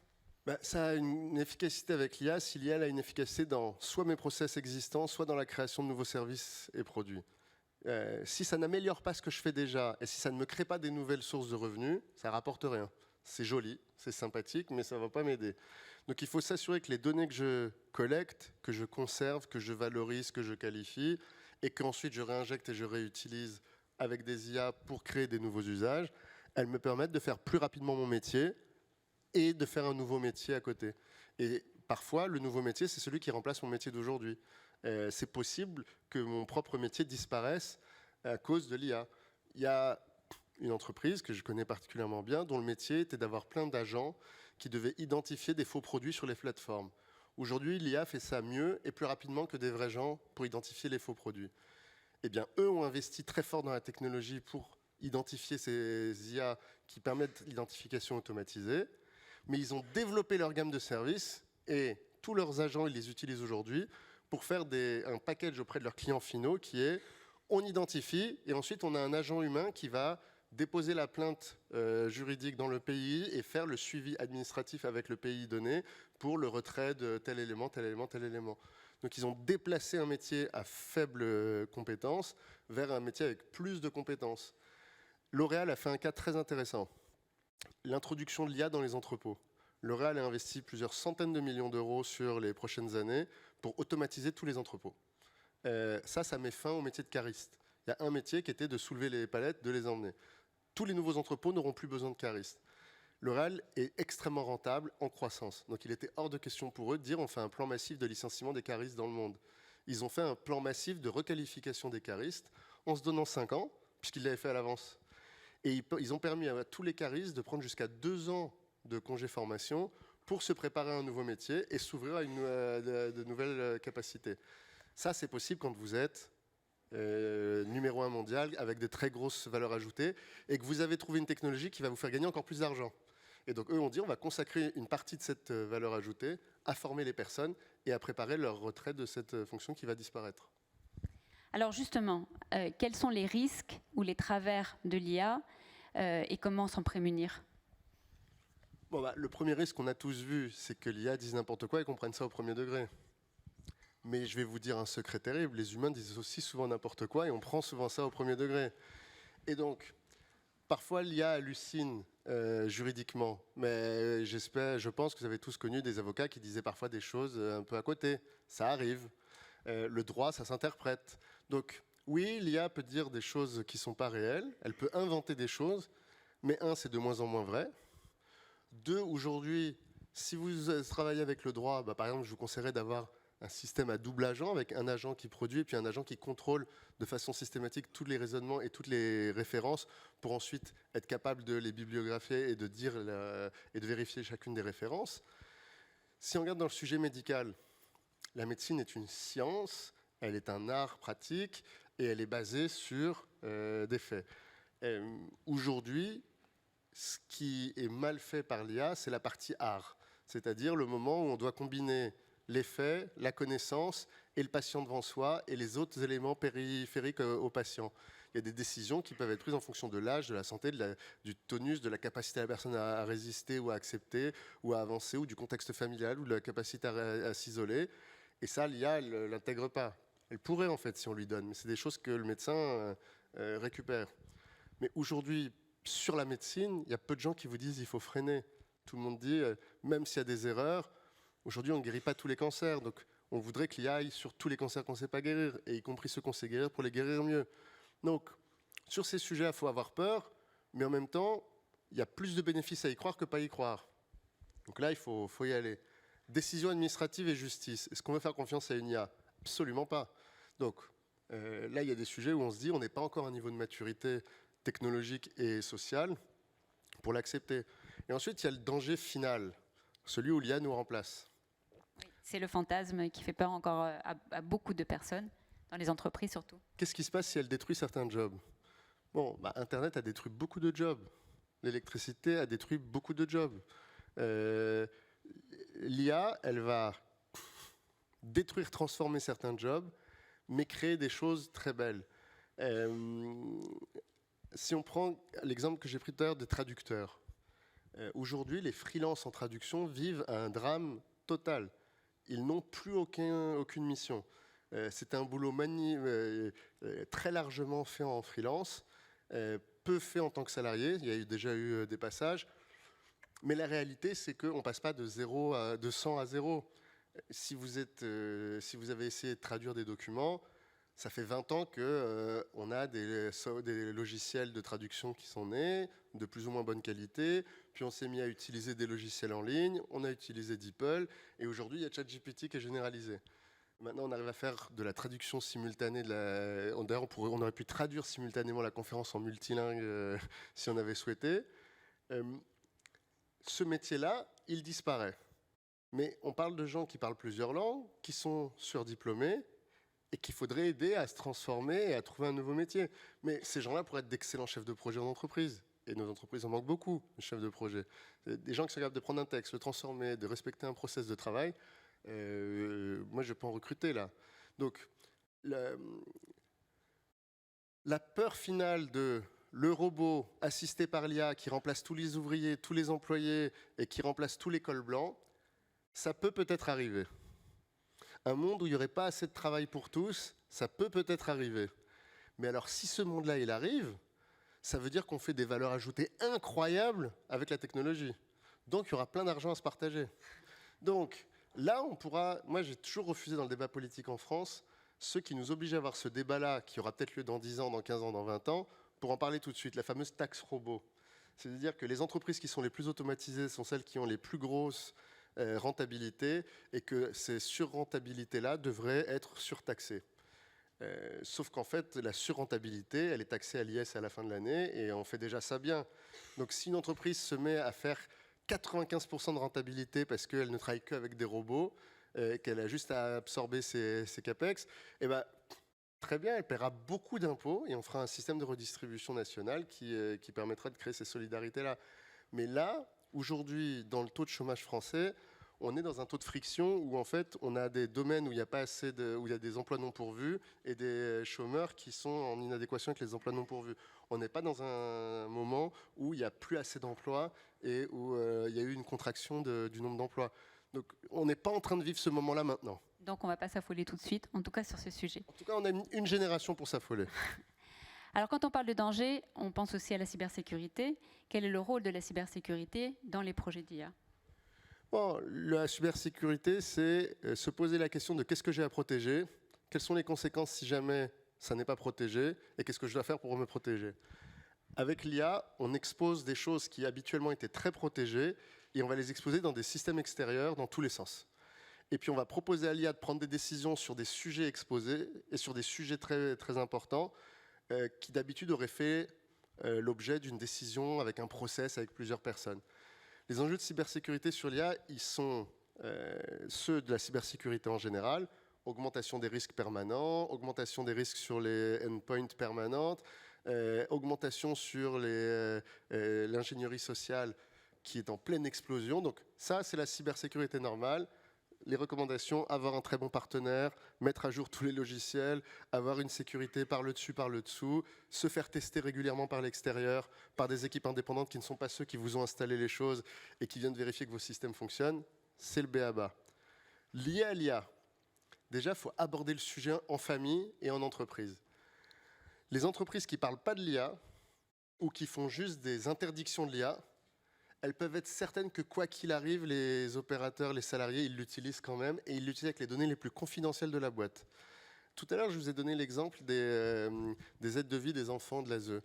Ça a une efficacité avec l'IA si l'IA a une efficacité dans soit mes process existants, soit dans la création de nouveaux services et produits. Si ça n'améliore pas ce que je fais déjà et si ça ne me crée pas des nouvelles sources de revenus, ça ne rapporte rien. C'est joli, c'est sympathique, mais ça ne va pas m'aider. Donc il faut s'assurer que les données que je collecte, que je conserve, que je valorise, que je qualifie, et qu'ensuite je réinjecte et je réutilise avec des IA pour créer des nouveaux usages, elles me permettent de faire plus rapidement mon métier et de faire un nouveau métier à côté. Et parfois, le nouveau métier, c'est celui qui remplace mon métier d'aujourd'hui. C'est possible que mon propre métier disparaisse à cause de l'IA. Il y a une entreprise que je connais particulièrement bien, dont le métier était d'avoir plein d'agents qui devaient identifier des faux produits sur les plateformes. Aujourd'hui, l'IA fait ça mieux et plus rapidement que des vrais gens pour identifier les faux produits. Eh bien, eux ont investi très fort dans la technologie pour identifier ces IA qui permettent l'identification automatisée, mais ils ont développé leur gamme de services et tous leurs agents, ils les utilisent aujourd'hui pour faire un package auprès de leurs clients finaux qui est on identifie et ensuite on a un agent humain qui va déposer la plainte juridique dans le pays et faire le suivi administratif avec le pays donné pour le retrait de tel élément, tel élément, tel élément. Donc ils ont déplacé un métier à faible compétence vers un métier avec plus de compétences. L'Oréal a fait un cas très intéressant. L'introduction de l'IA dans les entrepôts. L'Oréal a investi plusieurs centaines de millions d'euros sur les prochaines années pour automatiser tous les entrepôts. Ça met fin au métier de cariste. Il y a un métier qui était de soulever les palettes, de les emmener. Tous les nouveaux entrepôts n'auront plus besoin de caristes. L'Oréal est extrêmement rentable, en croissance. Donc il était hors de question pour eux de dire on fait un plan massif de licenciement des caristes dans le monde. Ils ont fait un plan massif de requalification des caristes en se donnant 5 ans, puisqu'ils l'avaient fait à l'avance. Et ils ont permis à tous les caristes de prendre jusqu'à 2 ans de congé formation pour se préparer à un nouveau métier et s'ouvrir à de nouvelles capacités. Ça, c'est possible quand vous êtes numéro 1 mondial avec de très grosses valeurs ajoutées et que vous avez trouvé une technologie qui va vous faire gagner encore plus d'argent. Et donc eux ont dit on va consacrer une partie de cette valeur ajoutée à former les personnes et à préparer leur retrait de cette fonction qui va disparaître. Alors justement, quels sont les risques ou les travers de l'IA et comment s'en prémunir? Le premier risque qu'on a tous vu, c'est que l'IA dise n'importe quoi et qu'on prenne ça au premier degré. Mais je vais vous dire un secret terrible, les humains disent aussi souvent n'importe quoi et on prend souvent ça au premier degré. Et donc, parfois l'IA hallucine juridiquement, mais je pense que vous avez tous connu des avocats qui disaient parfois des choses un peu à côté. Ça arrive. Le droit, ça s'interprète. Donc, oui, l'IA peut dire des choses qui ne sont pas réelles, elle peut inventer des choses, mais c'est de moins en moins vrai. 2, aujourd'hui, si vous travaillez avec le droit, par exemple, je vous conseillerais d'avoir un système à double agent, avec un agent qui produit et puis un agent qui contrôle de façon systématique tous les raisonnements et toutes les références pour ensuite être capable de les bibliographier et de vérifier chacune des références. Si on regarde dans le sujet médical, la médecine est une science, elle est un art pratique et elle est basée sur des faits. Aujourd'hui, ce qui est mal fait par l'IA, c'est la partie art, c'est-à-dire le moment où on doit combiner les faits, la connaissance et le patient devant soi et les autres éléments périphériques au patient. Il y a des décisions qui peuvent être prises en fonction de l'âge, de la santé, du tonus, de la capacité de la personne à résister ou à accepter ou à avancer, ou du contexte familial ou de la capacité à s'isoler. Et ça, l'IA, elle ne l'intègre pas. Elle pourrait en fait si on lui donne, mais c'est des choses que le médecin récupère. Mais aujourd'hui, sur la médecine, il y a peu de gens qui vous disent qu'il faut freiner. Tout le monde dit, même s'il y a des erreurs, aujourd'hui on ne guérit pas tous les cancers, donc on voudrait qu'il y aille sur tous les cancers qu'on ne sait pas guérir, et y compris ceux qu'on sait guérir pour les guérir mieux. Donc, sur ces sujets, il faut avoir peur, mais en même temps, il y a plus de bénéfices à y croire que pas y croire. Donc là, il faut y aller. Décision administrative et justice. Est-ce qu'on veut faire confiance à une IA? Absolument pas. Donc, là, il y a des sujets où on se dit on n'est pas encore à un niveau de maturité technologique et sociale pour l'accepter. Et ensuite, il y a le danger final, celui où l'IA nous remplace. C'est le fantasme qui fait peur encore à beaucoup de personnes, dans les entreprises surtout. Qu'est-ce qui se passe si elle détruit certains jobs? Internet a détruit beaucoup de jobs. L'électricité a détruit beaucoup de jobs. L'IA, elle va détruire, transformer certains jobs, mais créer des choses très belles. Si on prend l'exemple que j'ai pris tout à l'heure des traducteurs, aujourd'hui, les freelances en traduction vivent un drame total. Ils n'ont plus aucune mission. C'est un boulot très largement fait en freelance, peu fait en tant que salarié. Il y a déjà eu des passages. Mais la réalité, c'est qu'on ne passe pas de 100 à 0. Si vous avez essayé de traduire des documents, ça fait 20 ans qu'on a des logiciels de traduction qui sont nés, de plus ou moins bonne qualité, puis on s'est mis à utiliser des logiciels en ligne, on a utilisé DeepL, et aujourd'hui il y a ChatGPT qui est généralisé. Maintenant on arrive à faire de la traduction simultanée, d'ailleurs on aurait pu traduire simultanément la conférence en multilingue si on avait souhaité. Ce métier-là, il disparaît. Mais on parle de gens qui parlent plusieurs langues, qui sont surdiplômés, et qu'il faudrait aider à se transformer et à trouver un nouveau métier. Mais ces gens-là pourraient être d'excellents chefs de projet en entreprise. Et nos entreprises en manquent beaucoup, de chefs de projet. Des gens qui sont capables de prendre un texte, le transformer, de respecter un process de travail. Moi, je peux en recruter là. Donc, la peur finale de le robot assisté par l'IA qui remplace tous les ouvriers, tous les employés et qui remplace tous les cols blancs, ça peut peut-être arriver. Un monde où il n'y aurait pas assez de travail pour tous, ça peut peut-être arriver. Mais alors, si ce monde-là, il arrive, ça veut dire qu'on fait des valeurs ajoutées incroyables avec la technologie. Donc, il y aura plein d'argent à se partager. Donc, là, on pourra... Moi, j'ai toujours refusé dans le débat politique en France, ceux qui nous obligent à avoir ce débat-là, qui aura peut-être lieu dans 10 ans, dans 15 ans, dans 20 ans, pour en parler tout de suite, la fameuse taxe robot. C'est-à-dire que les entreprises qui sont les plus automatisées sont celles qui ont les plus grosses rentabilité, et que ces surrentabilités-là devraient être surtaxées. Sauf qu'en fait, la surrentabilité, elle est taxée à l'IS à la fin de l'année, et on fait déjà ça bien. Donc si une entreprise se met à faire 95% de rentabilité parce qu'elle ne travaille qu'avec des robots, qu'elle a juste à absorber ses capex, eh ben, très bien, elle paiera beaucoup d'impôts, et on fera un système de redistribution nationale qui permettra de créer ces solidarités-là. Mais là, aujourd'hui, dans le taux de chômage français, on est dans un taux de friction où en fait on a des domaines où il n'y a pas assez où il y a des emplois non pourvus et des chômeurs qui sont en inadéquation avec les emplois non pourvus. On n'est pas dans un moment où il n'y a plus assez d'emplois et où il y a eu une contraction du nombre d'emplois. Donc on n'est pas en train de vivre ce moment-là maintenant. Donc on ne va pas s'affoler tout de suite, en tout cas sur ce sujet. En tout cas, on a une génération pour s'affoler. Alors quand on parle de danger, on pense aussi à la cybersécurité. Quel est le rôle de la cybersécurité dans les projets d'IA ? Bon, la cybersécurité, c'est se poser la question de qu'est-ce que j'ai à protéger, quelles sont les conséquences si jamais ça n'est pas protégé, et qu'est-ce que je dois faire pour me protéger. Avec l'IA, on expose des choses qui habituellement étaient très protégées, et on va les exposer dans des systèmes extérieurs, dans tous les sens. Et puis on va proposer à l'IA de prendre des décisions sur des sujets exposés, et sur des sujets très, très importants, qui d'habitude auraient fait l'objet d'une décision avec un process avec plusieurs personnes. Les enjeux de cybersécurité sur l'IA, ils sont ceux de la cybersécurité en général, augmentation des risques permanents, augmentation des risques sur les endpoints permanentes, augmentation sur l'ingénierie sociale qui est en pleine explosion. Donc ça, c'est la cybersécurité normale. Les recommandations, avoir un très bon partenaire, mettre à jour tous les logiciels, avoir une sécurité par le dessus, par le dessous, se faire tester régulièrement par l'extérieur, par des équipes indépendantes qui ne sont pas ceux qui vous ont installé les choses et qui viennent vérifier que vos systèmes fonctionnent, c'est le b.a.-ba. Lié à l'IA, déjà, il faut aborder le sujet en famille et en entreprise. Les entreprises qui ne parlent pas de l'IA ou qui font juste des interdictions de l'IA, elles peuvent être certaines que quoi qu'il arrive, les opérateurs, les salariés, ils l'utilisent quand même et ils l'utilisent avec les données les plus confidentielles de la boîte. Tout à l'heure, je vous ai donné l'exemple des aides de vie des enfants de l'ASE.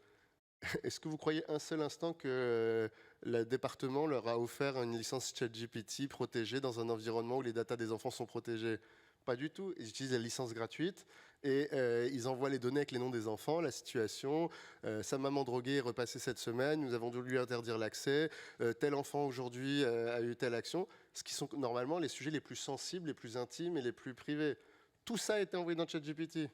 Est-ce que vous croyez un seul instant que le département leur a offert une licence ChatGPT protégée dans un environnement où les datas des enfants sont protégées ? Pas du tout. Ils utilisent la licence gratuite et ils envoient les données avec les noms des enfants, la situation. Sa maman droguée est repassée cette semaine, nous avons dû lui interdire l'accès. Tel enfant aujourd'hui a eu telle action. Ce qui sont normalement les sujets les plus sensibles, les plus intimes et les plus privés. Tout ça a été envoyé dans ChatGPT.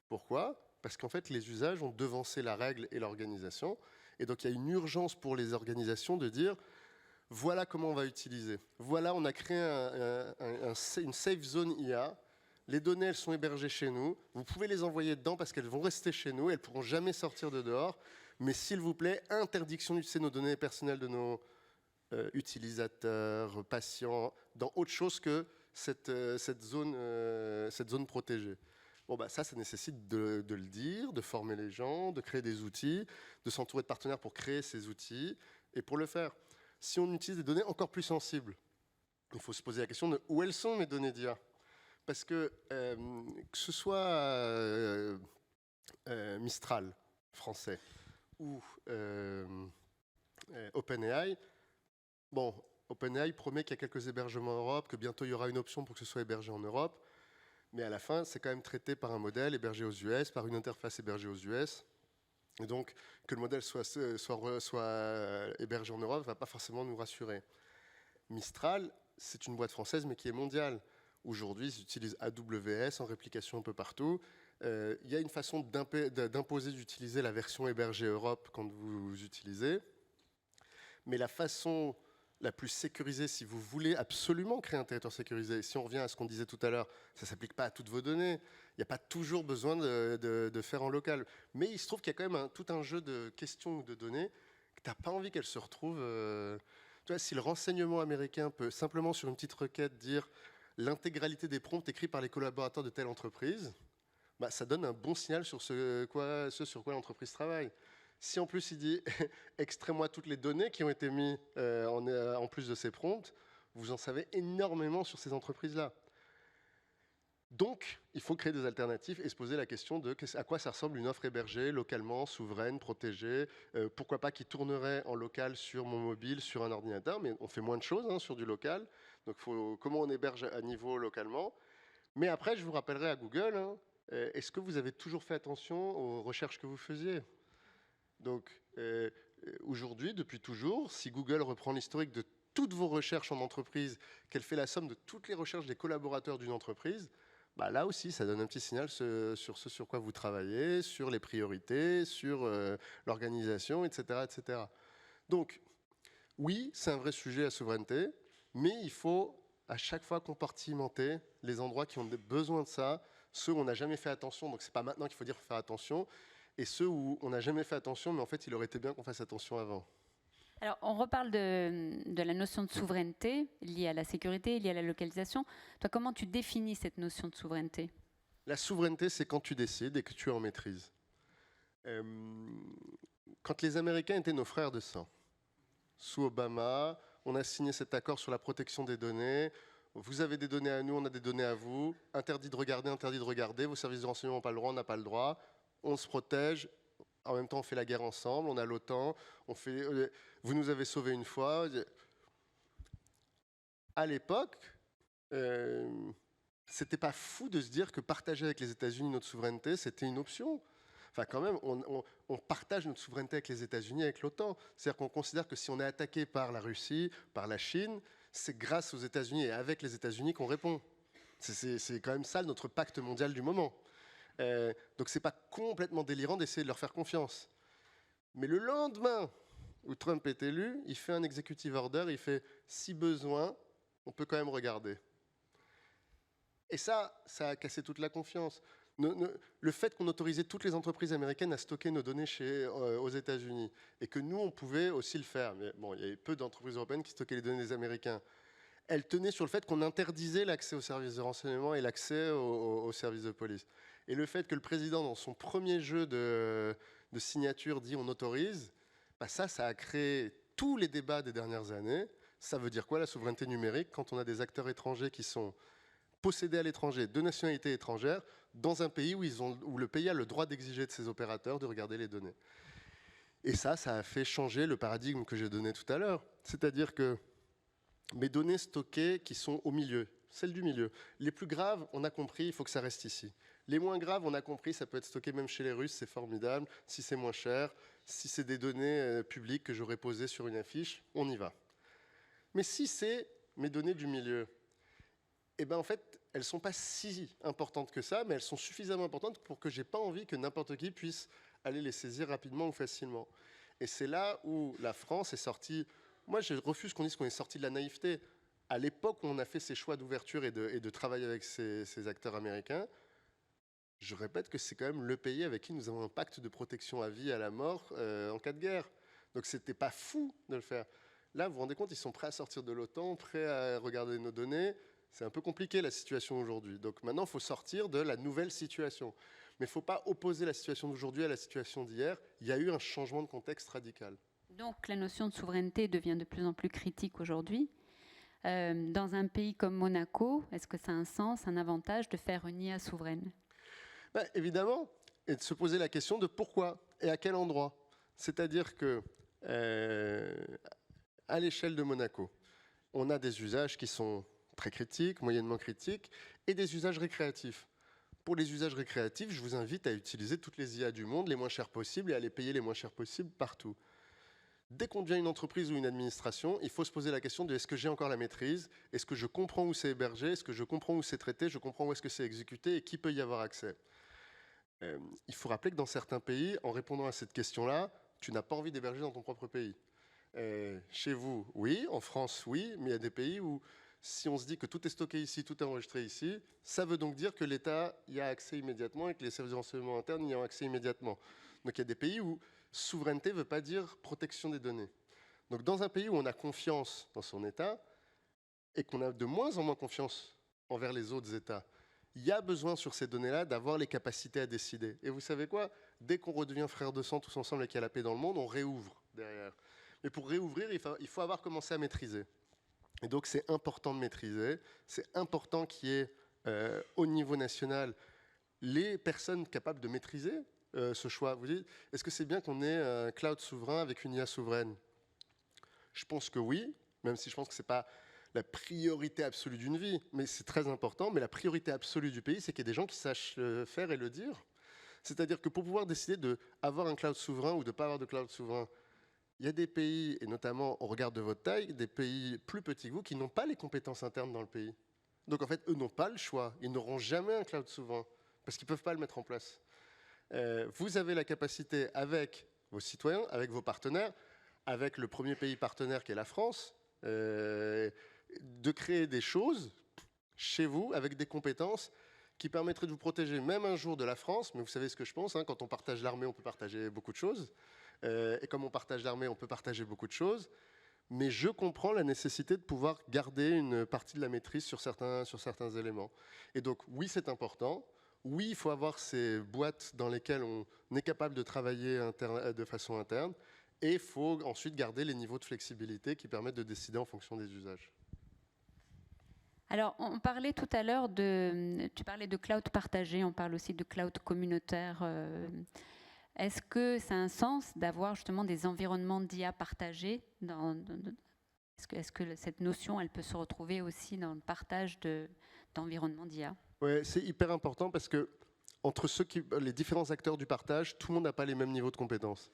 Pourquoi ? Parce qu'en fait, les usages ont devancé la règle et l'organisation. Et donc, il y a une urgence pour les organisations de dire voilà comment on va utiliser. Voilà, on a créé une safe zone IA. Les données, elles sont hébergées chez nous. Vous pouvez les envoyer dedans parce qu'elles vont rester chez nous. Elles ne pourront jamais sortir de dehors. Mais s'il vous plaît, interdiction d'utiliser nos données personnelles de nos utilisateurs, patients, dans autre chose que cette zone protégée. Bon, bah, ça nécessite de le dire, de former les gens, de créer des outils, de s'entourer de partenaires pour créer ces outils. Et pour le faire, si on utilise des données encore plus sensibles, il faut se poser la question de où elles sont mes données d'IA. Parce que ce soit Mistral, français, ou OpenAI, bon, OpenAI promet qu'il y a quelques hébergements en Europe, que bientôt il y aura une option pour que ce soit hébergé en Europe. Mais à la fin, c'est quand même traité par un modèle hébergé aux US, par une interface hébergée aux US. Et donc, que le modèle soit hébergé en Europe ne va pas forcément nous rassurer. Mistral, c'est une boîte française, mais qui est mondiale. Aujourd'hui, ils utilisent AWS en réplication un peu partout. Il y a une façon d'imposer d'utiliser la version hébergée Europe quand vous utilisez. Mais la façon la plus sécurisée, si vous voulez absolument créer un territoire sécurisé, si on revient à ce qu'on disait tout à l'heure, ça ne s'applique pas à toutes vos données. Il n'y a pas toujours besoin de faire en local. Mais il se trouve qu'il y a quand même tout un jeu de questions ou de données que tu n'as pas envie qu'elles se retrouvent. Tu vois, si le renseignement américain peut simplement sur une petite requête dire l'intégralité des prompts écrits par les collaborateurs de telle entreprise, bah, ça donne un bon signal sur ce sur quoi l'entreprise travaille. Si en plus il dit extrais-moi toutes les données qui ont été mises en plus de ces prompts, vous en savez énormément sur ces entreprises-là. Donc, il faut créer des alternatives et se poser la question de à quoi ça ressemble une offre hébergée, localement, souveraine, protégée, pourquoi pas qui tournerait en local sur mon mobile, sur un ordinateur, mais on fait moins de choses sur du local. Donc, comment on héberge à niveau localement. Mais après, je vous rappellerai à Google, est-ce que vous avez toujours fait attention aux recherches que vous faisiez ? Donc, aujourd'hui, depuis toujours, si Google reprend l'historique de toutes vos recherches en entreprise, qu'elle fait la somme de toutes les recherches des collaborateurs d'une entreprise, bah là aussi, ça donne un petit signal sur ce sur quoi vous travaillez, sur les priorités, sur l'organisation, etc., etc. Donc, oui, c'est un vrai sujet à souveraineté, mais il faut à chaque fois compartimenter les endroits qui ont besoin de ça, ceux où on n'a jamais fait attention, donc c'est pas maintenant qu'il faut dire faire attention, et ceux où on n'a jamais fait attention, mais en fait il aurait été bien qu'on fasse attention avant. Alors, on reparle de la notion de souveraineté liée à la sécurité, liée à la localisation. Toi, comment tu définis cette notion de souveraineté ? La souveraineté, c'est quand tu décides et que tu es en maîtrise. Quand les Américains étaient nos frères de sang, sous Obama, on a signé cet accord sur la protection des données. Vous avez des données à nous, on a des données à vous. Interdit de regarder. Vos services de renseignement n'ont pas le droit, on n'a pas le droit. On se protège. En même temps, on fait la guerre ensemble. On a l'OTAN. Vous nous avez sauvés une fois. À l'époque, c'était pas fou de se dire que partager avec les États-Unis notre souveraineté, c'était une option. Enfin, quand même, on partage notre souveraineté avec les États-Unis, avec l'OTAN. C'est-à-dire qu'on considère que si on est attaqué par la Russie, par la Chine, c'est grâce aux États-Unis et avec les États-Unis qu'on répond. C'est quand même ça notre pacte mondial du moment. Donc c'est pas complètement délirant d'essayer de leur faire confiance. Mais le lendemain où Trump est élu, il fait un executive order, il fait si besoin, on peut quand même regarder. Et ça a cassé toute la confiance. Le fait qu'on autorisait toutes les entreprises américaines à stocker nos données aux États-Unis et que nous, on pouvait aussi le faire. Mais bon, il y avait peu d'entreprises européennes qui stockaient les données des Américains. Elles tenaient sur le fait qu'on interdisait l'accès aux services de renseignement et l'accès aux services de police. Et le fait que le président, dans son premier jeu de signature, dit on autorise, bah ça a créé tous les débats des dernières années. Ça veut dire quoi la souveraineté numérique quand on a des acteurs étrangers qui sont possédés à l'étranger, de nationalité étrangère, dans un pays où le pays a le droit d'exiger de ses opérateurs de regarder les données. Et ça a fait changer le paradigme que j'ai donné tout à l'heure. C'est-à-dire que mes données stockées qui sont au milieu, celles du milieu, les plus graves, on a compris, il faut que ça reste ici. Les moins graves, on a compris, ça peut être stocké même chez les Russes, c'est formidable, si c'est moins cher, si c'est des données publiques que j'aurais posées sur une affiche, on y va. Mais si c'est mes données du milieu, eh ben en fait, elles ne sont pas si importantes que ça, mais elles sont suffisamment importantes pour que je n'ai pas envie que n'importe qui puisse aller les saisir rapidement ou facilement. Et c'est là où la France est sortie. Moi, je refuse qu'on dise qu'on est sorti de la naïveté. À l'époque où on a fait ces choix d'ouverture et de travail avec ces acteurs américains, je répète que c'est quand même le pays avec qui nous avons un pacte de protection à vie, à la mort, en cas de guerre. Donc c'était pas fou de le faire. Là, vous vous rendez compte, ils sont prêts à sortir de l'OTAN, prêts à regarder nos données. C'est un peu compliqué la situation aujourd'hui. Donc maintenant, il faut sortir de la nouvelle situation. Mais il ne faut pas opposer la situation d'aujourd'hui à la situation d'hier. Il y a eu un changement de contexte radical. Donc la notion de souveraineté devient de plus en plus critique aujourd'hui. Dans un pays comme Monaco, est-ce que ça a un sens, un avantage de faire une IA souveraine ? Ben, évidemment, et de se poser la question de pourquoi et à quel endroit. C'est-à-dire que à l'échelle de Monaco, on a des usages qui sont très critiques, moyennement critiques, et des usages récréatifs. Pour les usages récréatifs, je vous invite à utiliser toutes les IA du monde, les moins chères possibles, et à les payer les moins chers possibles partout. Dès qu'on devient une entreprise ou une administration, il faut se poser la question de est-ce que j'ai encore la maîtrise ? Est-ce que je comprends où c'est hébergé ? Est-ce que je comprends où c'est traité ? Je comprends où est-ce que c'est exécuté et qui peut y avoir accès ? Il faut rappeler que dans certains pays, en répondant à cette question-là, tu n'as pas envie d'héberger dans ton propre pays. Chez vous, oui. En France, oui. Mais il y a des pays où, si on se dit que tout est stocké ici, tout est enregistré ici, ça veut donc dire que l'État y a accès immédiatement et que les services de renseignement internes y ont accès immédiatement. Donc il y a des pays où souveraineté ne veut pas dire protection des données. Donc dans un pays où on a confiance dans son État et qu'on a de moins en moins confiance envers les autres États, il y a besoin sur ces données-là d'avoir les capacités à décider. Et vous savez quoi ? Dès qu'on redevient frères de sang tous ensemble et qu'il y a la paix dans le monde, on réouvre derrière. Mais pour réouvrir, il faut avoir commencé à maîtriser. Et donc c'est important de maîtriser, c'est important qu'il y ait au niveau national les personnes capables de maîtriser ce choix. Vous dites, est-ce que c'est bien qu'on ait un cloud souverain avec une IA souveraine ? Je pense que oui, même si je pense que ce n'est pas la priorité absolue d'une vie, mais c'est très important. Mais la priorité absolue du pays, c'est qu'il y ait des gens qui sachent le faire et le dire. C'est-à-dire que pour pouvoir décider d'avoir un cloud souverain ou de ne pas avoir de cloud souverain, il y a des pays, et notamment au regard de votre taille, des pays plus petits que vous, qui n'ont pas les compétences internes dans le pays. Donc en fait, eux n'ont pas le choix. Ils n'auront jamais un cloud souverain, parce qu'ils ne peuvent pas le mettre en place. Vous avez la capacité, avec vos citoyens, avec vos partenaires, avec le premier pays partenaire qui est la France, de créer des choses chez vous avec des compétences qui permettraient de vous protéger même un jour de la France. Mais vous savez ce que je pense, hein, quand on partage l'armée, on peut partager beaucoup de choses. Et comme on partage l'armée, on peut partager beaucoup de choses. Mais je comprends la nécessité de pouvoir garder une partie de la maîtrise sur certains éléments. Et donc, oui, c'est important. Oui, il faut avoir ces boîtes dans lesquelles on est capable de travailler de façon interne. Et il faut ensuite garder les niveaux de flexibilité qui permettent de décider en fonction des usages. Alors, on parlait tout à l'heure tu parlais de cloud partagé, on parle aussi de cloud communautaire. Est-ce que ça a un sens d'avoir justement des environnements d'IA partagés est-ce que cette notion, elle peut se retrouver aussi dans le partage d'environnements d'IA? Ouais, c'est hyper important parce que entre les différents acteurs du partage, tout le monde n'a pas les mêmes niveaux de compétences.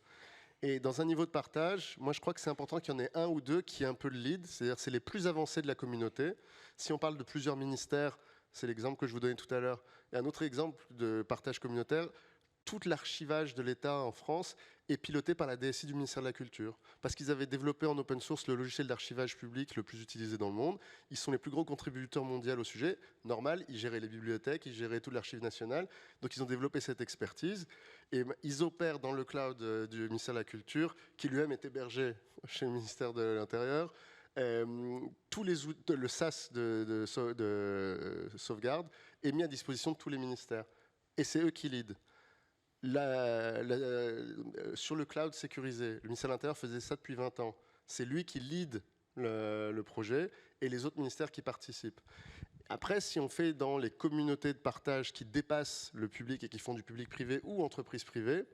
Et dans un niveau de partage, moi je crois que c'est important qu'il y en ait un ou deux qui aient un peu le lead, c'est-à-dire c'est les plus avancés de la communauté. Si on parle de plusieurs ministères, c'est l'exemple que je vous donnais tout à l'heure. Et un autre exemple de partage communautaire, tout l'archivage de l'État en France est piloté par la DSI du ministère de la Culture. Parce qu'ils avaient développé en open source le logiciel d'archivage public le plus utilisé dans le monde. Ils sont les plus gros contributeurs mondiaux au sujet. Normal, ils géraient les bibliothèques, ils géraient tout l'archive nationale. Donc ils ont développé cette expertise. Et ils opèrent dans le cloud du ministère de la Culture, qui lui-même est hébergé chez le ministère de l'Intérieur. Le SAS de sauvegarde est mis à disposition de tous les ministères. Et c'est eux qui lead. Sur le cloud sécurisé, le ministère de l'Intérieur faisait ça depuis 20 ans. C'est lui qui lead le projet et les autres ministères qui participent. Après, si on fait dans les communautés de partage qui dépassent le public et qui font du public privé ou entreprise privée,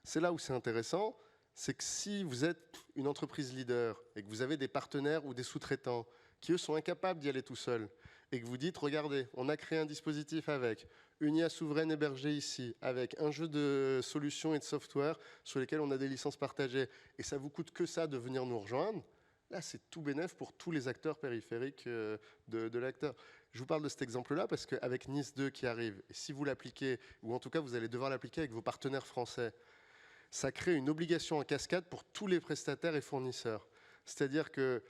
c'est là où c'est intéressant. C'est que si vous êtes une entreprise leader et que vous avez des partenaires ou des sous-traitants qui, eux, sont incapables d'y aller tout seuls, et que vous dites, regardez, on a créé un dispositif avec une IA souveraine hébergée ici, avec un jeu de solutions et de software sur lesquels on a des licences partagées, et ça vous coûte que ça de venir nous rejoindre, là, c'est tout bénef pour tous les acteurs périphériques de l'acteur. Je vous parle de cet exemple-là parce qu'avec Nice 2 qui arrive, et si vous l'appliquez, ou en tout cas vous allez devoir l'appliquer avec vos partenaires français, ça crée une obligation en cascade pour tous les prestataires et fournisseurs. C'est-à-dire que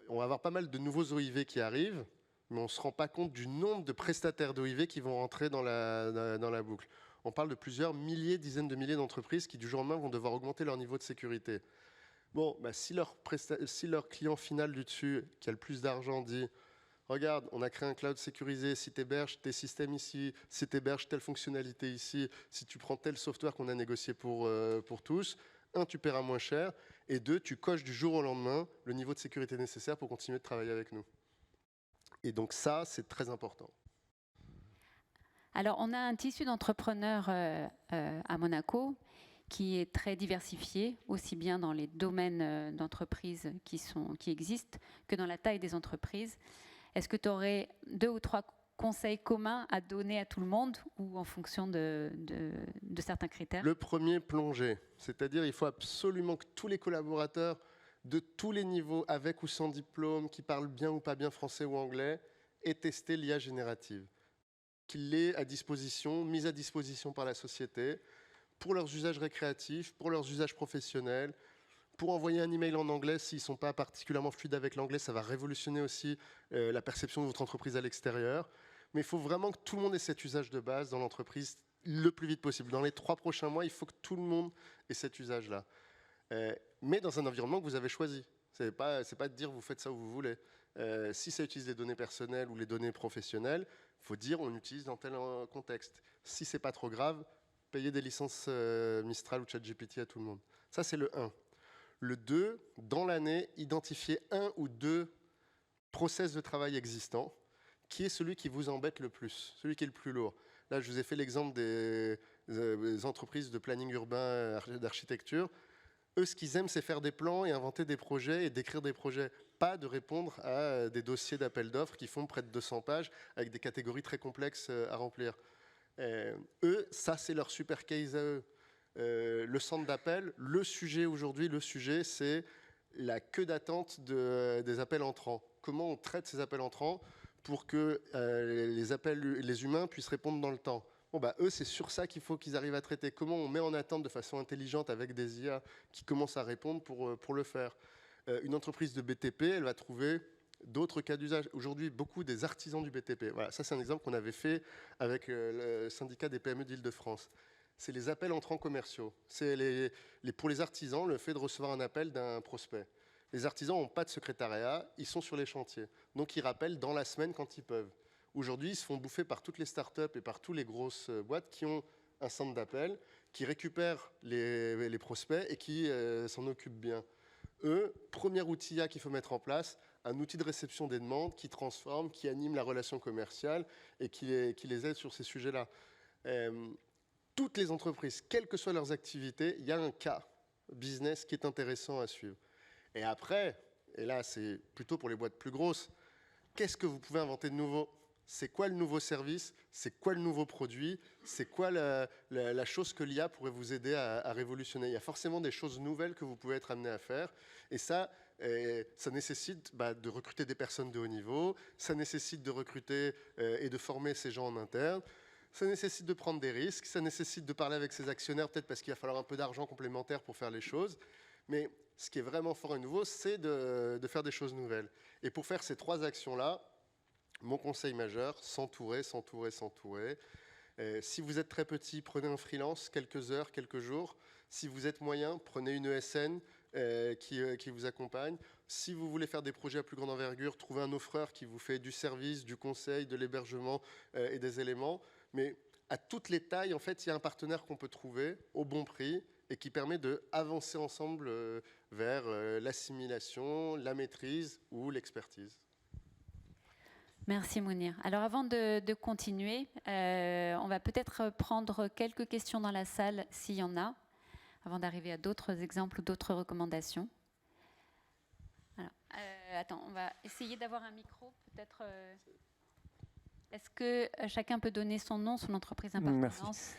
on va avoir pas mal de nouveaux OIV qui arrivent, mais on ne se rend pas compte du nombre de prestataires d'OIV qui vont rentrer dans la boucle. On parle de plusieurs milliers, dizaines de milliers d'entreprises qui, du jour au lendemain, vont devoir augmenter leur niveau de sécurité. Bon, bah, si leur client final du dessus, qui a le plus d'argent, dit « Regarde, on a créé un cloud sécurisé, si tu héberges tes systèmes ici, si tu héberges telle fonctionnalité ici, si tu prends tel software qu'on a négocié pour tous, un, tu paieras moins cher, et deux, tu coches du jour au lendemain le niveau de sécurité nécessaire pour continuer de travailler avec nous. » Et donc ça, c'est très important. Alors, on a un tissu d'entrepreneurs à Monaco qui est très diversifié, aussi bien dans les domaines d'entreprise qui existent que dans la taille des entreprises. Est-ce que tu aurais 2 ou 3 conseils communs à donner à tout le monde ou en fonction de certains critères? Le premier, plonger. C'est-à-dire il faut absolument que tous les collaborateurs de tous les niveaux, avec ou sans diplôme, qui parlent bien ou pas bien français ou anglais, aient testé l'IA générative. Qu'il l'ait à disposition, mise à disposition par la société, pour leurs usages récréatifs, pour leurs usages professionnels, pour envoyer un email en anglais s'ils ne sont pas particulièrement fluides avec l'anglais, ça va révolutionner aussi la perception de votre entreprise à l'extérieur. Mais il faut vraiment que tout le monde ait cet usage de base dans l'entreprise le plus vite possible. Dans les 3 prochains mois, il faut que tout le monde ait cet usage-là. Mais dans un environnement que vous avez choisi. Ce n'est pas de dire vous faites ça où vous voulez. Si ça utilise les données personnelles ou les données professionnelles, il faut dire on utilise dans tel contexte. Si ce n'est pas trop grave, payez des licences Mistral ou ChatGPT à tout le monde. Ça, c'est le 1. Le 2, dans l'année, identifiez 1 ou 2 process de travail existants, qui est celui qui vous embête le plus, celui qui est le plus lourd. Là, je vous ai fait l'exemple des entreprises de planning urbain, d'architecture. Eux, ce qu'ils aiment, c'est faire des plans et inventer des projets et décrire des projets, pas de répondre à des dossiers d'appel d'offres qui font près de 200 pages avec des catégories très complexes à remplir. Eux, ça, c'est leur super case à eux. Le centre d'appel, le sujet aujourd'hui, c'est la queue d'attente des appels entrants. Comment on traite ces appels entrants pour que les humains puissent répondre dans le temps. Bon, bah, eux, c'est sur ça qu'il faut qu'ils arrivent à traiter. Comment on met en attente de façon intelligente avec des IA qui commencent à répondre pour le faire. Une entreprise de BTP, elle va trouver d'autres cas d'usage. Aujourd'hui, beaucoup des artisans du BTP. Voilà, ça c'est un exemple qu'on avait fait avec le syndicat des PME d'Île-de-France. C'est les appels entrants commerciaux. C'est pour les artisans, le fait de recevoir un appel d'un prospect. Les artisans n'ont pas de secrétariat, ils sont sur les chantiers. Donc ils rappellent dans la semaine quand ils peuvent. Aujourd'hui, ils se font bouffer par toutes les startups et par toutes les grosses boîtes qui ont un centre d'appel, qui récupèrent les prospects et qui s'en occupent bien. Eux, premier outil qu'il faut mettre en place, un outil de réception des demandes qui transforme, qui anime la relation commerciale et qui les aide sur ces sujets-là. Toutes les entreprises, quelles que soient leurs activités, il y a un cas business qui est intéressant à suivre. Et après, et là c'est plutôt pour les boîtes plus grosses, qu'est-ce que vous pouvez inventer de nouveau ? C'est quoi le nouveau service ? C'est quoi le nouveau produit ? C'est quoi la chose que l'IA pourrait vous aider à révolutionner ? Il y a forcément des choses nouvelles que vous pouvez être amené à faire. Et ça nécessite de recruter des personnes de haut niveau, ça nécessite de recruter et de former ces gens en interne, ça nécessite de prendre des risques, ça nécessite de parler avec ses actionnaires, peut-être parce qu'il va falloir un peu d'argent complémentaire pour faire les choses. Mais ce qui est vraiment fort et nouveau, c'est de faire des choses nouvelles. Et pour faire ces 3 actions-là, mon conseil majeur, s'entourer, s'entourer, s'entourer. Si vous êtes très petit, prenez un freelance, quelques heures, quelques jours. Si vous êtes moyen, prenez une ESN qui vous accompagne. Si vous voulez faire des projets à plus grande envergure, trouvez un offreur qui vous fait du service, du conseil, de l'hébergement et des éléments. Mais à toutes les tailles, en fait, il y a un partenaire qu'on peut trouver au bon prix et qui permet d'avancer ensemble vers l'assimilation, la maîtrise ou l'expertise. Merci Mounir. Alors avant de continuer, on va peut-être prendre quelques questions dans la salle, s'il y en a, avant d'arriver à d'autres exemples ou d'autres recommandations. Alors, attends, on va essayer d'avoir un micro, peut-être. Est-ce que chacun peut donner son nom, son entreprise d'appartenance ? Merci.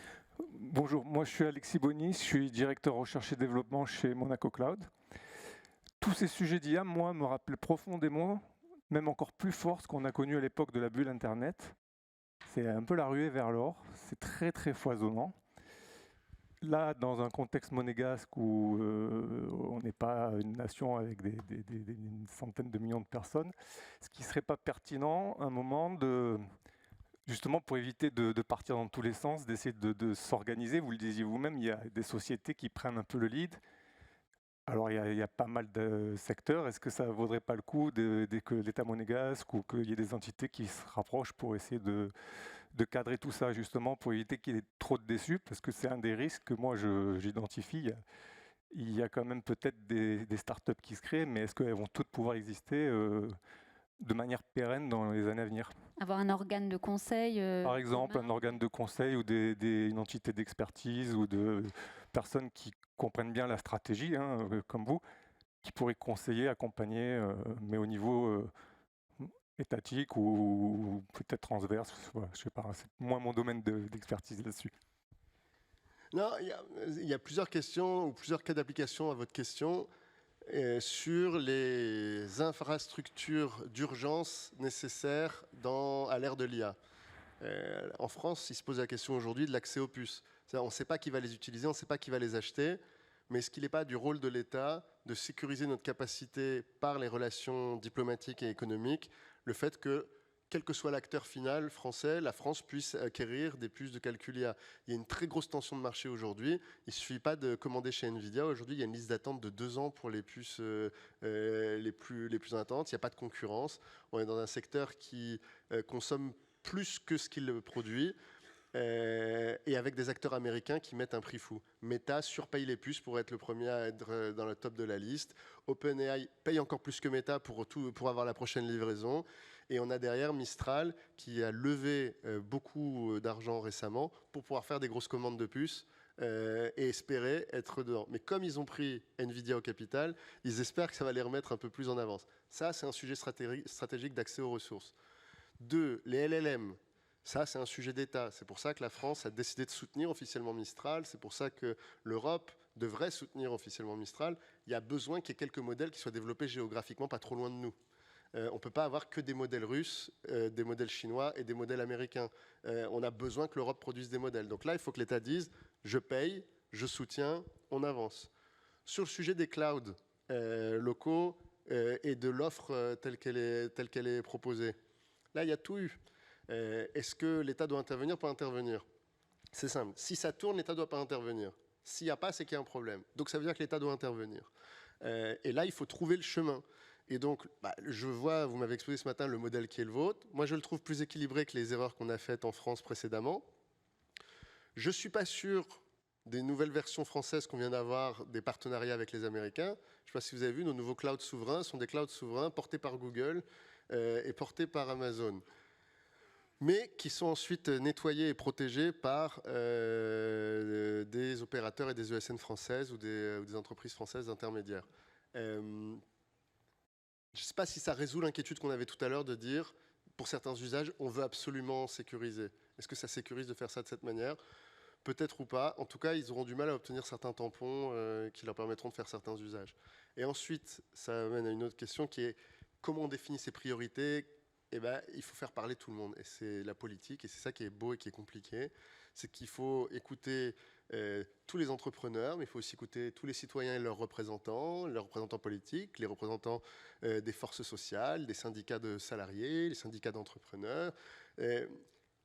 Bonjour, moi je suis Alexis Bonis, je suis directeur recherche et développement chez Monaco Cloud. Tous ces sujets d'IA, moi, me rappellent profondément, même encore plus fort, ce qu'on a connu à l'époque de la bulle Internet. C'est un peu la ruée vers l'or, c'est très très foisonnant. Là, dans un contexte monégasque où on n'est pas une nation avec une centaine de millions de personnes, ce qui ne serait pas pertinent, un moment, justement pour éviter de partir dans tous les sens, d'essayer de s'organiser. Vous le disiez vous-même, il y a des sociétés qui prennent un peu le lead. Alors, il y a pas mal de secteurs. Est-ce que ça ne vaudrait pas le coup dès que l'État monégasque ou qu'il y ait des entités qui se rapprochent pour essayer de cadrer tout ça, justement, pour éviter qu'il y ait trop de déçus? Parce que c'est un des risques que moi, j'identifie. Il y a quand même peut-être des startups qui se créent, mais est-ce qu'elles vont toutes pouvoir exister de manière pérenne dans les années à venir? Avoir un organe de conseil Par exemple, un organe de conseil ou une entité d'expertise ou de personnes qui comprennent bien la stratégie, comme vous, qui pourraient conseiller, accompagner, mais au niveau étatique ou peut-être transverse. Voilà, je sais pas, c'est moins mon domaine d'expertise là-dessus. Non, il y a plusieurs questions ou plusieurs cas d'application à votre question. Sur les infrastructures d'urgence nécessaires à l'ère de l'IA. En France, il se pose la question aujourd'hui de l'accès aux puces. On ne sait pas qui va les utiliser, on ne sait pas qui va les acheter, mais est-ce qu'il n'est pas du rôle de l'État de sécuriser notre capacité par les relations diplomatiques et économiques, le fait que, quel que soit l'acteur final français, la France puisse acquérir des puces de calcul IA. Il y a une très grosse tension de marché aujourd'hui. Il ne suffit pas de commander chez Nvidia. Aujourd'hui, il y a une liste d'attente de 2 ans pour les puces les plus intenses. Il n'y a pas de concurrence. On est dans un secteur qui consomme plus que ce qu'il produit. Et avec des acteurs américains qui mettent un prix fou. Meta surpaye les puces pour être le premier à être dans le top de la liste. OpenAI paye encore plus que Meta pour avoir la prochaine livraison. Et on a derrière Mistral qui a levé beaucoup d'argent récemment pour pouvoir faire des grosses commandes de puces et espérer être dedans. Mais comme ils ont pris Nvidia au capital, ils espèrent que ça va les remettre un peu plus en avance. Ça, c'est un sujet stratégique d'accès aux ressources. 2, les LLM. Ça, c'est un sujet d'État. C'est pour ça que la France a décidé de soutenir officiellement Mistral. C'est pour ça que l'Europe devrait soutenir officiellement Mistral. Il y a besoin qu'il y ait quelques modèles qui soient développés géographiquement pas trop loin de nous. On ne peut pas avoir que des modèles russes, des modèles chinois et des modèles américains. On a besoin que l'Europe produise des modèles. Donc là, il faut que l'État dise « je paye, je soutiens, on avance ». Sur le sujet des clouds, locaux et de l'offre telle qu'elle est proposée. Là, il y a tout eu. Est-ce que l'État doit intervenir pour intervenir? C'est simple. Si ça tourne, l'État ne doit pas intervenir. S'il n'y a pas, c'est qu'il y a un problème. Donc ça veut dire que l'État doit intervenir. Et là, il faut trouver le chemin. Et donc, je vois, vous m'avez exposé ce matin le modèle qui est le vôtre. Moi, je le trouve plus équilibré que les erreurs qu'on a faites en France précédemment. Je ne suis pas sûr des nouvelles versions françaises qu'on vient d'avoir, des partenariats avec les Américains. Je ne sais pas si vous avez vu, nos nouveaux clouds souverains sont des clouds souverains portés par Google et portés par Amazon, mais qui sont ensuite nettoyés et protégés par des opérateurs et des ESN françaises ou des entreprises françaises intermédiaires. Je ne sais pas si ça résout l'inquiétude qu'on avait tout à l'heure de dire, pour certains usages, on veut absolument sécuriser. Est-ce que ça sécurise de faire ça de cette manière? Peut-être ou pas. En tout cas, ils auront du mal à obtenir certains tampons qui leur permettront de faire certains usages. Et ensuite, ça amène à une autre question qui est comment on définit ses priorités? Eh ben, il faut faire parler tout le monde. Et c'est la politique, et c'est ça qui est beau et qui est compliqué. C'est qu'il faut écouter tous les entrepreneurs, mais il faut aussi écouter tous les citoyens et leurs représentants politiques, les représentants des forces sociales, des syndicats de salariés, les syndicats d'entrepreneurs.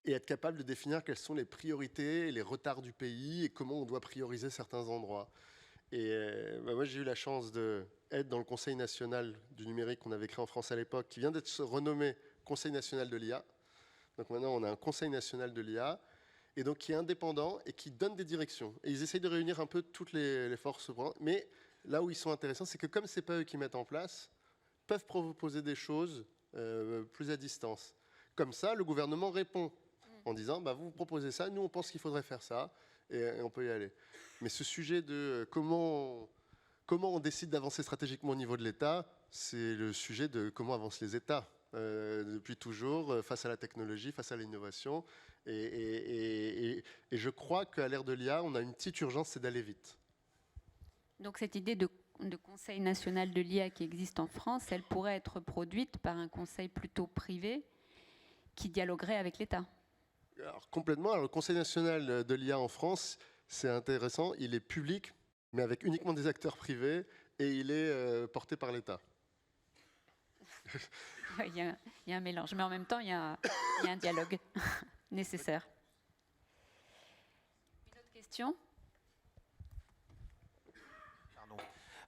Et être capable de définir quelles sont les priorités, les retards du pays et comment on doit prioriser certains endroits. Et moi, j'ai eu la chance d'être dans le Conseil national du numérique qu'on avait créé en France à l'époque, qui vient d'être renommé Conseil national de l'IA. Donc maintenant, on a un Conseil national de l'IA, et donc qui est indépendant et qui donne des directions. Et ils essayent de réunir un peu toutes les forces. Mais là où ils sont intéressants, c'est que comme ce n'est pas eux qui mettent en place, ils peuvent proposer des choses plus à distance. Comme ça, le gouvernement répond en disant vous proposez ça, nous on pense qu'il faudrait faire ça, et on peut y aller. Mais ce sujet de comment on décide d'avancer stratégiquement au niveau de l'État, c'est le sujet de comment avancent les États depuis toujours, face à la technologie, face à l'innovation. Et je crois qu'à l'ère de l'IA, on a une petite urgence, c'est d'aller vite. Donc cette idée de Conseil national de l'IA qui existe en France, elle pourrait être produite par un conseil plutôt privé qui dialoguerait avec l'État? Alors, complètement. Alors, le Conseil national de l'IA en France, c'est intéressant. Il est public, mais avec uniquement des acteurs privés, et il est porté par l'État. Il y a un mélange, mais en même temps, il y a un dialogue nécessaire. Une autre question?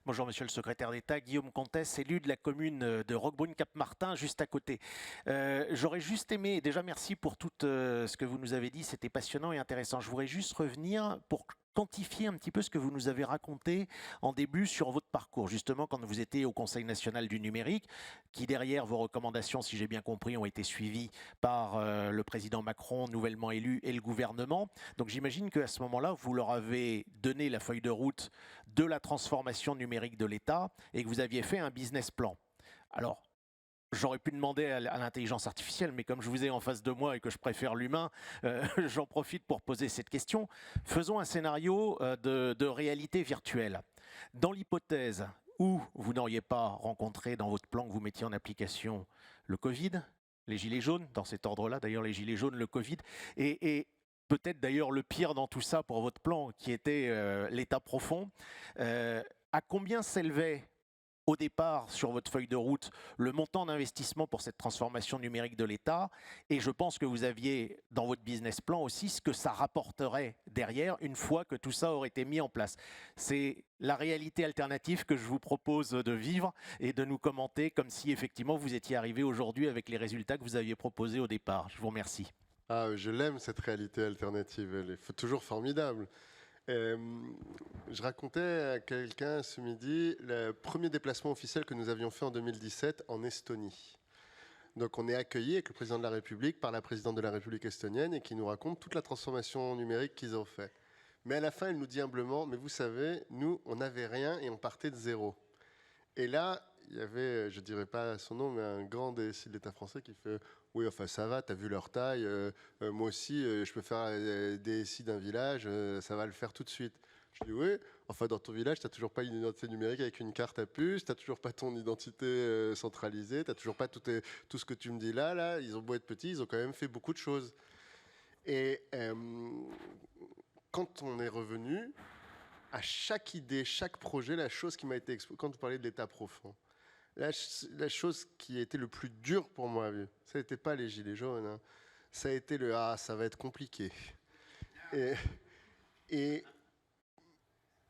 Bonjour Monsieur le Secrétaire d'État, Guillaume Comtesse, élu de la commune de Roquebrune-Cap-Martin, juste à côté. J'aurais juste aimé, déjà merci pour tout ce que vous nous avez dit, c'était passionnant et intéressant. Je voudrais juste revenir pour quantifier un petit peu ce que vous nous avez raconté en début sur votre parcours, justement quand vous étiez au Conseil national du numérique, qui derrière vos recommandations, si j'ai bien compris, ont été suivies par le président Macron, nouvellement élu, et le gouvernement. Donc j'imagine qu'à ce moment-là, vous leur avez donné la feuille de route de la transformation numérique de l'État et que vous aviez fait un business plan. Alors, j'aurais pu demander à l'intelligence artificielle, mais comme je vous ai en face de moi et que je préfère l'humain, j'en profite pour poser cette question. Faisons un scénario de réalité virtuelle. Dans l'hypothèse où vous n'auriez pas rencontré dans votre plan que vous mettiez en application le Covid, les gilets jaunes, dans cet ordre-là, d'ailleurs les gilets jaunes, le Covid, et peut-être d'ailleurs le pire dans tout ça pour votre plan, qui était l'état profond, à combien s'élevait au départ, sur votre feuille de route, le montant d'investissement pour cette transformation numérique de l'État, et je pense que vous aviez dans votre business plan aussi ce que ça rapporterait derrière une fois que tout ça aurait été mis en place. C'est la réalité alternative que je vous propose de vivre et de nous commenter comme si effectivement vous étiez arrivé aujourd'hui avec les résultats que vous aviez proposés au départ. Je vous remercie. Ah, je l'aime cette réalité alternative, elle est toujours formidable. Je racontais à quelqu'un ce midi le premier déplacement officiel que nous avions fait en 2017 en Estonie. Donc on est accueillis avec le président de la République par la présidente de la République estonienne et qui nous raconte toute la transformation numérique qu'ils ont fait. Mais à la fin, elle nous dit humblement, mais vous savez, nous, on n'avait rien et on partait de zéro. Et là, il y avait, je ne dirais pas son nom, mais un grand DSI de l'État français qui fait « Oui, enfin ça va, tu as vu leur taille, moi aussi, je peux faire DSI d'un village, ça va le faire tout de suite. » Je dis « Oui, enfin dans ton village, tu n'as toujours pas une identité numérique avec une carte à puce, tu n'as toujours pas ton identité centralisée, tu n'as toujours pas tout ce que tu me dis là, ils ont beau être petits, ils ont quand même fait beaucoup de choses. » Et quand on est revenu, à chaque idée, chaque projet, la chose qui m'a été exposée, quand vous parlez de l'état profond, la chose qui a été le plus dur pour moi, ça n'était pas les gilets jaunes, hein. Ça a été le « ah, ça va être compliqué ». Et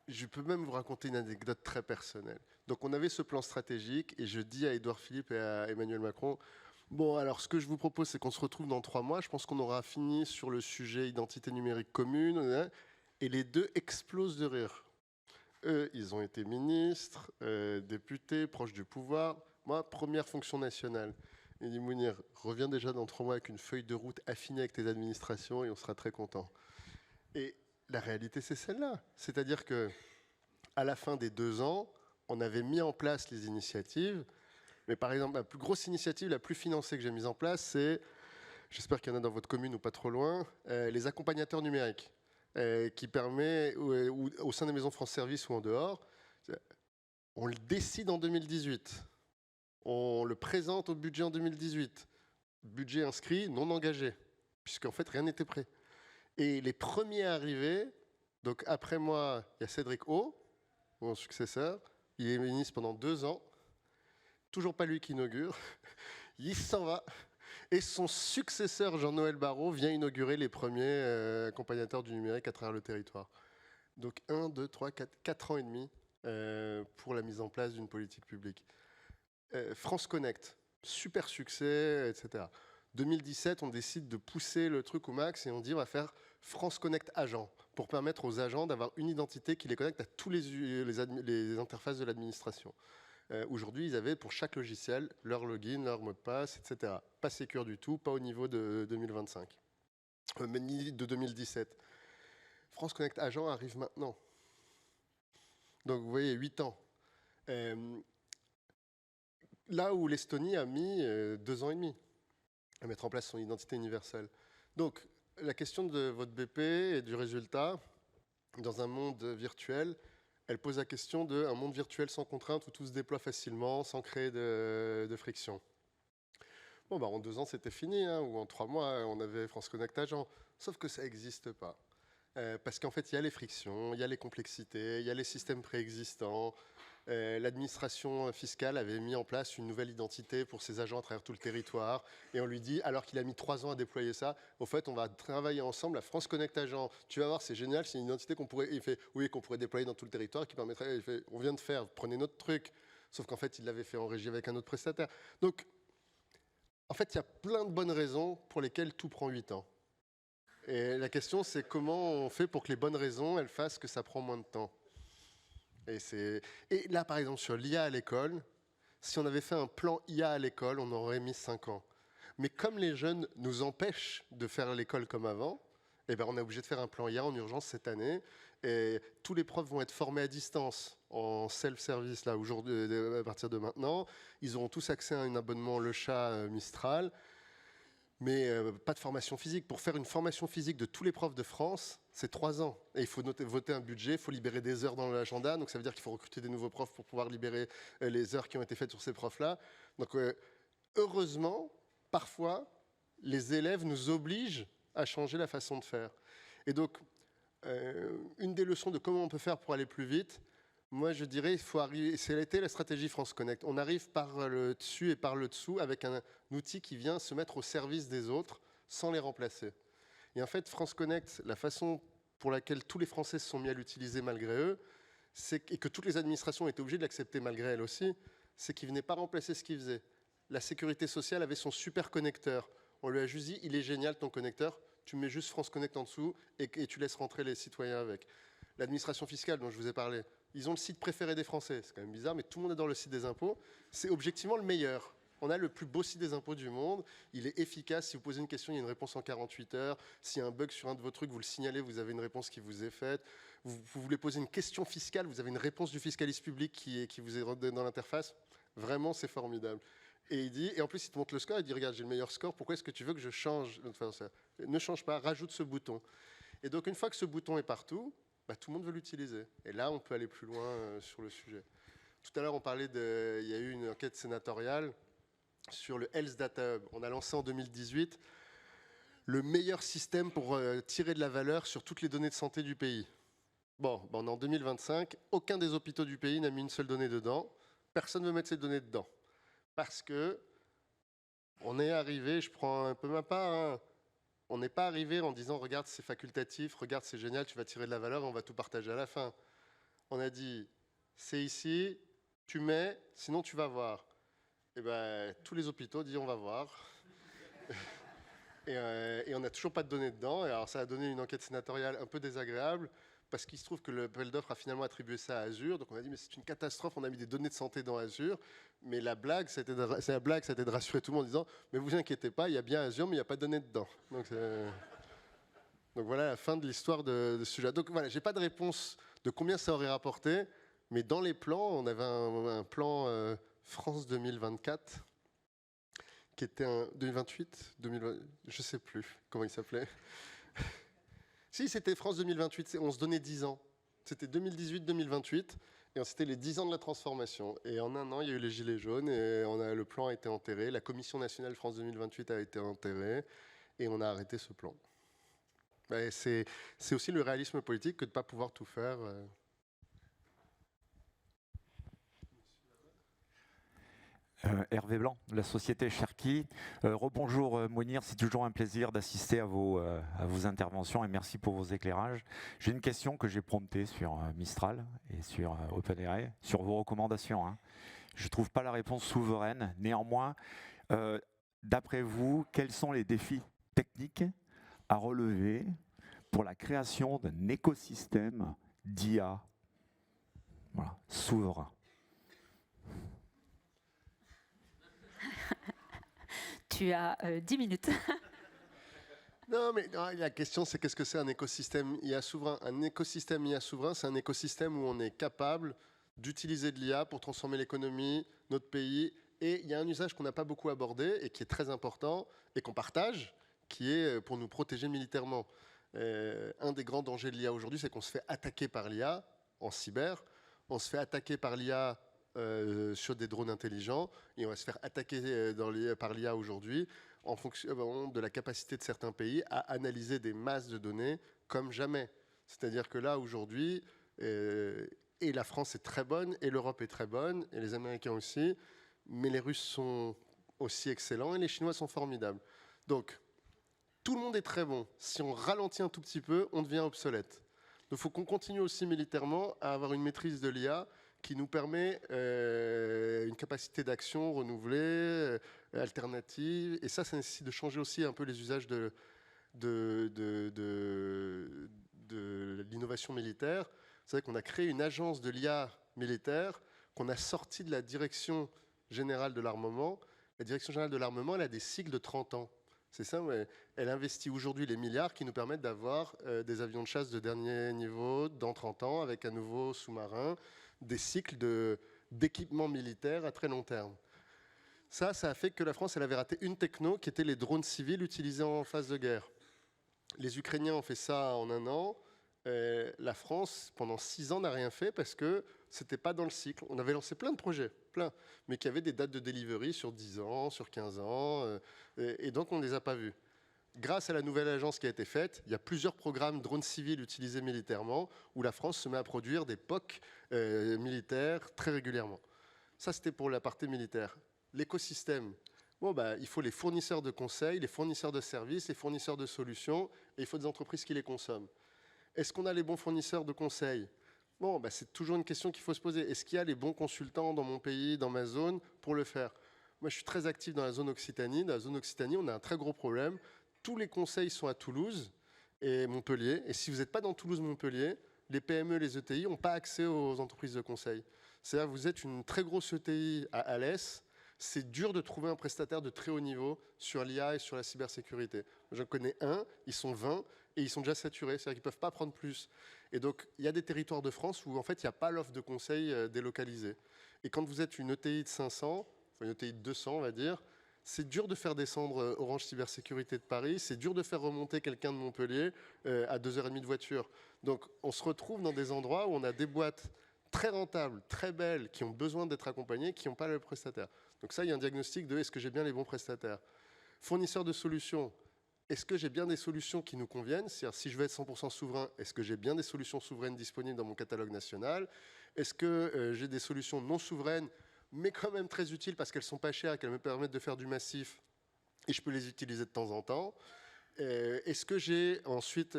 je peux même vous raconter une anecdote très personnelle. Donc on avait ce plan stratégique et je dis à Édouard Philippe et à Emmanuel Macron, bon alors ce que je vous propose c'est qu'on se retrouve dans 3 mois, je pense qu'on aura fini sur le sujet identité numérique commune, et les deux explosent de rire. Eux, ils ont été ministres, députés, proches du pouvoir, moi première fonction nationale. Il dit Mounir, reviens déjà dans 3 mois avec une feuille de route affinée avec tes administrations et on sera très content. Et la réalité, c'est celle-là. C'est-à-dire que à la fin des 2 ans, on avait mis en place les initiatives. Mais par exemple, la plus grosse initiative, la plus financée que j'ai mise en place, c'est, j'espère qu'il y en a dans votre commune ou pas trop loin, les accompagnateurs numériques, qui permet, au sein des maisons France Service ou en dehors, on le décide en 2018. On le présente au budget en 2018. Budget inscrit, non engagé, puisqu'en fait, rien n'était prêt. Et les premiers arrivés, donc après moi, il y a Cédric O, mon successeur, il est ministre pendant 2 ans, toujours pas lui qui inaugure, il s'en va, et son successeur Jean-Noël Barrot vient inaugurer les premiers accompagnateurs du numérique à travers le territoire. Donc 1, 2, 3, 4 ans et demi pour la mise en place d'une politique publique. France Connect, super succès, etc. 2017, on décide de pousser le truc au max et on dit on va faire France Connect Agent pour permettre aux agents d'avoir une identité qui les connecte à tous les interfaces de l'administration. Aujourd'hui, ils avaient pour chaque logiciel leur login, leur mot de passe, etc. Pas sécure du tout, pas au niveau de 2025, mais ni de 2017. France Connect Agent arrive maintenant. Donc vous voyez, 8 ans. Là où l'Estonie a mis 2 ans et demi à mettre en place son identité universelle. Donc, la question de votre BP et du résultat, dans un monde virtuel, elle pose la question d'un monde virtuel sans contrainte où tout se déploie facilement, sans créer de friction. Bon, bah, en 2 ans, c'était fini, hein, ou en 3 mois, on avait France Connect Agent. Sauf que ça n'existe pas. Parce qu'en fait, il y a les frictions, il y a les complexités, il y a les systèmes préexistants. L'administration fiscale avait mis en place une nouvelle identité pour ses agents à travers tout le territoire. Et on lui dit, alors qu'il a mis 3 ans à déployer ça, au fait, on va travailler ensemble à France Connect Agent. Tu vas voir, c'est génial, c'est une identité qu'on pourrait, il fait, oui, qu'on pourrait déployer dans tout le territoire, qui permettrait, il fait, on vient de faire, prenez notre truc. Sauf qu'en fait, il l'avait fait en régie avec un autre prestataire. Donc, en fait, il y a plein de bonnes raisons pour lesquelles tout prend 8 ans. Et la question, c'est comment on fait pour que les bonnes raisons, elles fassent que ça prend moins de temps. Et là, par exemple, sur l'IA à l'école, si on avait fait un plan IA à l'école, on aurait mis 5 ans. Mais comme les jeunes nous empêchent de faire l'école comme avant, eh ben, on est obligé de faire un plan IA en urgence cette année. Et tous les profs vont être formés à distance, en self-service, là, aujourd'hui, à partir de maintenant. Ils auront tous accès à un abonnement Le Chat Mistral. Mais pas de formation physique. Pour faire une formation physique de tous les profs de France, c'est 3 ans. Et il faut voter un budget, il faut libérer des heures dans l'agenda. Donc ça veut dire qu'il faut recruter des nouveaux profs pour pouvoir libérer les heures qui ont été faites sur ces profs-là. Donc heureusement, parfois, les élèves nous obligent à changer la façon de faire. Et donc, une des leçons de comment on peut faire pour aller plus vite, moi, je dirais, il faut arriver. C'était la stratégie France Connect. On arrive par le dessus et par le dessous avec un outil qui vient se mettre au service des autres sans les remplacer. Et en fait, France Connect, la façon pour laquelle tous les Français se sont mis à l'utiliser malgré eux, et que toutes les administrations étaient obligées de l'accepter malgré elles aussi, c'est qu'il ne venait pas remplacer ce qu'ils faisaient. La sécurité sociale avait son super connecteur. On lui a juste dit, il est génial ton connecteur, tu mets juste France Connect en dessous et tu laisses rentrer les citoyens avec. L'administration fiscale dont je vous ai parlé, ils ont le site préféré des Français. C'est quand même bizarre, mais tout le monde adore le site des impôts. C'est objectivement le meilleur. On a le plus beau site des impôts du monde. Il est efficace. Si vous posez une question, il y a une réponse en 48 heures. S'il y a un bug sur un de vos trucs, vous le signalez, vous avez une réponse qui vous est faite. Vous voulez poser une question fiscale, vous avez une réponse du fiscaliste public qui vous est donnée dans l'interface. Vraiment, c'est formidable. Et il dit, et en plus, il te montre le score. Il dit, regarde, j'ai le meilleur score. Pourquoi est-ce que tu veux que je change? Ne change pas, rajoute ce bouton. Et donc, une fois que ce bouton est partout, bah, tout le monde veut l'utiliser. Et là, on peut aller plus loin sur le sujet. Tout à l'heure, on parlait il y a eu une enquête sénatoriale sur le Health Data Hub. On a lancé en 2018 le meilleur système pour tirer de la valeur sur toutes les données de santé du pays. Bon, on est en 2025, aucun des hôpitaux du pays n'a mis une seule donnée dedans. Personne ne veut mettre ces données dedans. Parce que on est arrivé, je prends un peu ma part, hein, on n'est pas arrivé en disant regarde c'est facultatif, regarde c'est génial, tu vas tirer de la valeur et on va tout partager à la fin. On a dit c'est ici, tu mets, sinon tu vas voir. Et ben tous les hôpitaux disent on va voir. Et on n'a toujours pas de données dedans. Et alors ça a donné une enquête sénatoriale un peu désagréable parce qu'il se trouve que le appel d'offres a finalement attribué ça à Azure. Donc on a dit mais c'est une catastrophe, on a mis des données de santé dans Azure. Mais la blague, c'était de rassurer tout le monde en disant mais vous inquiétez pas, il y a bien Azure mais il n'y a pas de données dedans. Donc voilà la fin de l'histoire de ce sujet. Donc voilà, j'ai pas de réponse de combien ça aurait rapporté, mais dans les plans, on avait un plan France 2024 qui était un 2028, 2020, je sais plus comment il s'appelait. Si, c'était France 2028, on se donnait 10 ans. C'était 2018-2028, et c'était les 10 ans de la transformation. Et en un an, il y a eu les Gilets jaunes, et le plan a été enterré. La Commission nationale France 2028 a été enterrée, et on a arrêté ce plan. C'est aussi le réalisme politique que de ne pas pouvoir tout faire. Hervé Blanc, de la société Cherki. Rebonjour Mounir, c'est toujours un plaisir d'assister à vos interventions et merci pour vos éclairages. J'ai une question que j'ai promptée sur Mistral et sur OpenAI, sur vos recommandations. Hein. Je ne trouve pas la réponse souveraine. Néanmoins, d'après vous, quels sont les défis techniques à relever pour la création d'un écosystème d'IA souverain? Tu as 10 minutes. Non, mais la question, c'est qu'est-ce que c'est un écosystème IA souverain? Un écosystème IA souverain, c'est un écosystème où on est capable d'utiliser de l'IA pour transformer l'économie, notre pays. Et il y a un usage qu'on n'a pas beaucoup abordé et qui est très important et qu'on partage, qui est pour nous protéger militairement. Un des grands dangers de l'IA aujourd'hui, c'est qu'on se fait attaquer par l'IA en cyber, on se fait attaquer par l'IA sur des drones intelligents, et on va se faire attaquer par l'IA aujourd'hui en fonction de la capacité de certains pays à analyser des masses de données comme jamais. C'est-à-dire que là, aujourd'hui, et la France est très bonne, et l'Europe est très bonne, et les Américains aussi, mais les Russes sont aussi excellents, et les Chinois sont formidables. Donc, tout le monde est très bon. Si on ralentit un tout petit peu, on devient obsolète. Donc, il faut qu'on continue aussi militairement à avoir une maîtrise de l'IA qui nous permet une capacité d'action renouvelée, alternative. Et ça nécessite de changer aussi un peu les usages de l'innovation militaire. C'est vrai qu'on a créé une agence de l'IA militaire qu'on a sortie de la direction générale de l'armement. La direction générale de l'armement, elle a des cycles de 30 ans. C'est ça, mais elle investit aujourd'hui les milliards qui nous permettent d'avoir des avions de chasse de dernier niveau dans 30 ans avec un nouveau sous-marin, des cycles d'équipement militaire à très long terme. Ça a fait que la France elle avait raté une techno qui était les drones civils utilisés en phase de guerre. Les Ukrainiens ont fait ça en un an. La France, pendant 6 ans, n'a rien fait parce que c'était pas dans le cycle. On avait lancé plein de projets, plein, mais qui avaient des dates de delivery sur 10 ans, sur 15 ans, et donc on ne les a pas vus. Grâce à la nouvelle agence qui a été faite, il y a plusieurs programmes drones civils utilisés militairement où la France se met à produire des POC militaires très régulièrement. Ça, c'était pour la partie militaire. L'écosystème, il faut les fournisseurs de conseils, les fournisseurs de services, les fournisseurs de solutions, et il faut des entreprises qui les consomment. Est-ce qu'on a les bons fournisseurs de conseils? C'est toujours une question qu'il faut se poser. Est-ce qu'il y a les bons consultants dans mon pays, dans ma zone, pour le faire? Moi, je suis très actif dans la zone Occitanie. Dans la zone Occitanie, on a un très gros problème. Tous les conseils sont à Toulouse et Montpellier. Et si vous n'êtes pas dans Toulouse-Montpellier, les PME, les ETI n'ont pas accès aux entreprises de conseil. C'est-à-dire que vous êtes une très grosse ETI à Alès, c'est dur de trouver un prestataire de très haut niveau sur l'IA et sur la cybersécurité. J'en connais un, ils sont 20 et ils sont déjà saturés, c'est-à-dire qu'ils ne peuvent pas prendre plus. Et donc, il y a des territoires de France où en fait, il n'y a pas l'offre de conseil délocalisée. Et quand vous êtes une ETI de 500, enfin une ETI de 200, on va dire, c'est dur de faire descendre Orange Cybersécurité de Paris, c'est dur de faire remonter quelqu'un de Montpellier à 2h30 de voiture. Donc, on se retrouve dans des endroits où on a des boîtes très rentables, très belles, qui ont besoin d'être accompagnées, qui n'ont pas le prestataire. Donc ça, il y a un diagnostic de est-ce que j'ai bien les bons prestataires. Fournisseurs de solutions, est-ce que j'ai bien des solutions qui nous conviennent? C'est-à-dire, si je veux être 100% souverain, est-ce que j'ai bien des solutions souveraines disponibles dans mon catalogue national? Est-ce que j'ai des solutions non souveraines, mais quand même très utiles parce qu'elles sont pas chères et qu'elles me permettent de faire du massif et je peux les utiliser de temps en temps? Est-ce que j'ai ensuite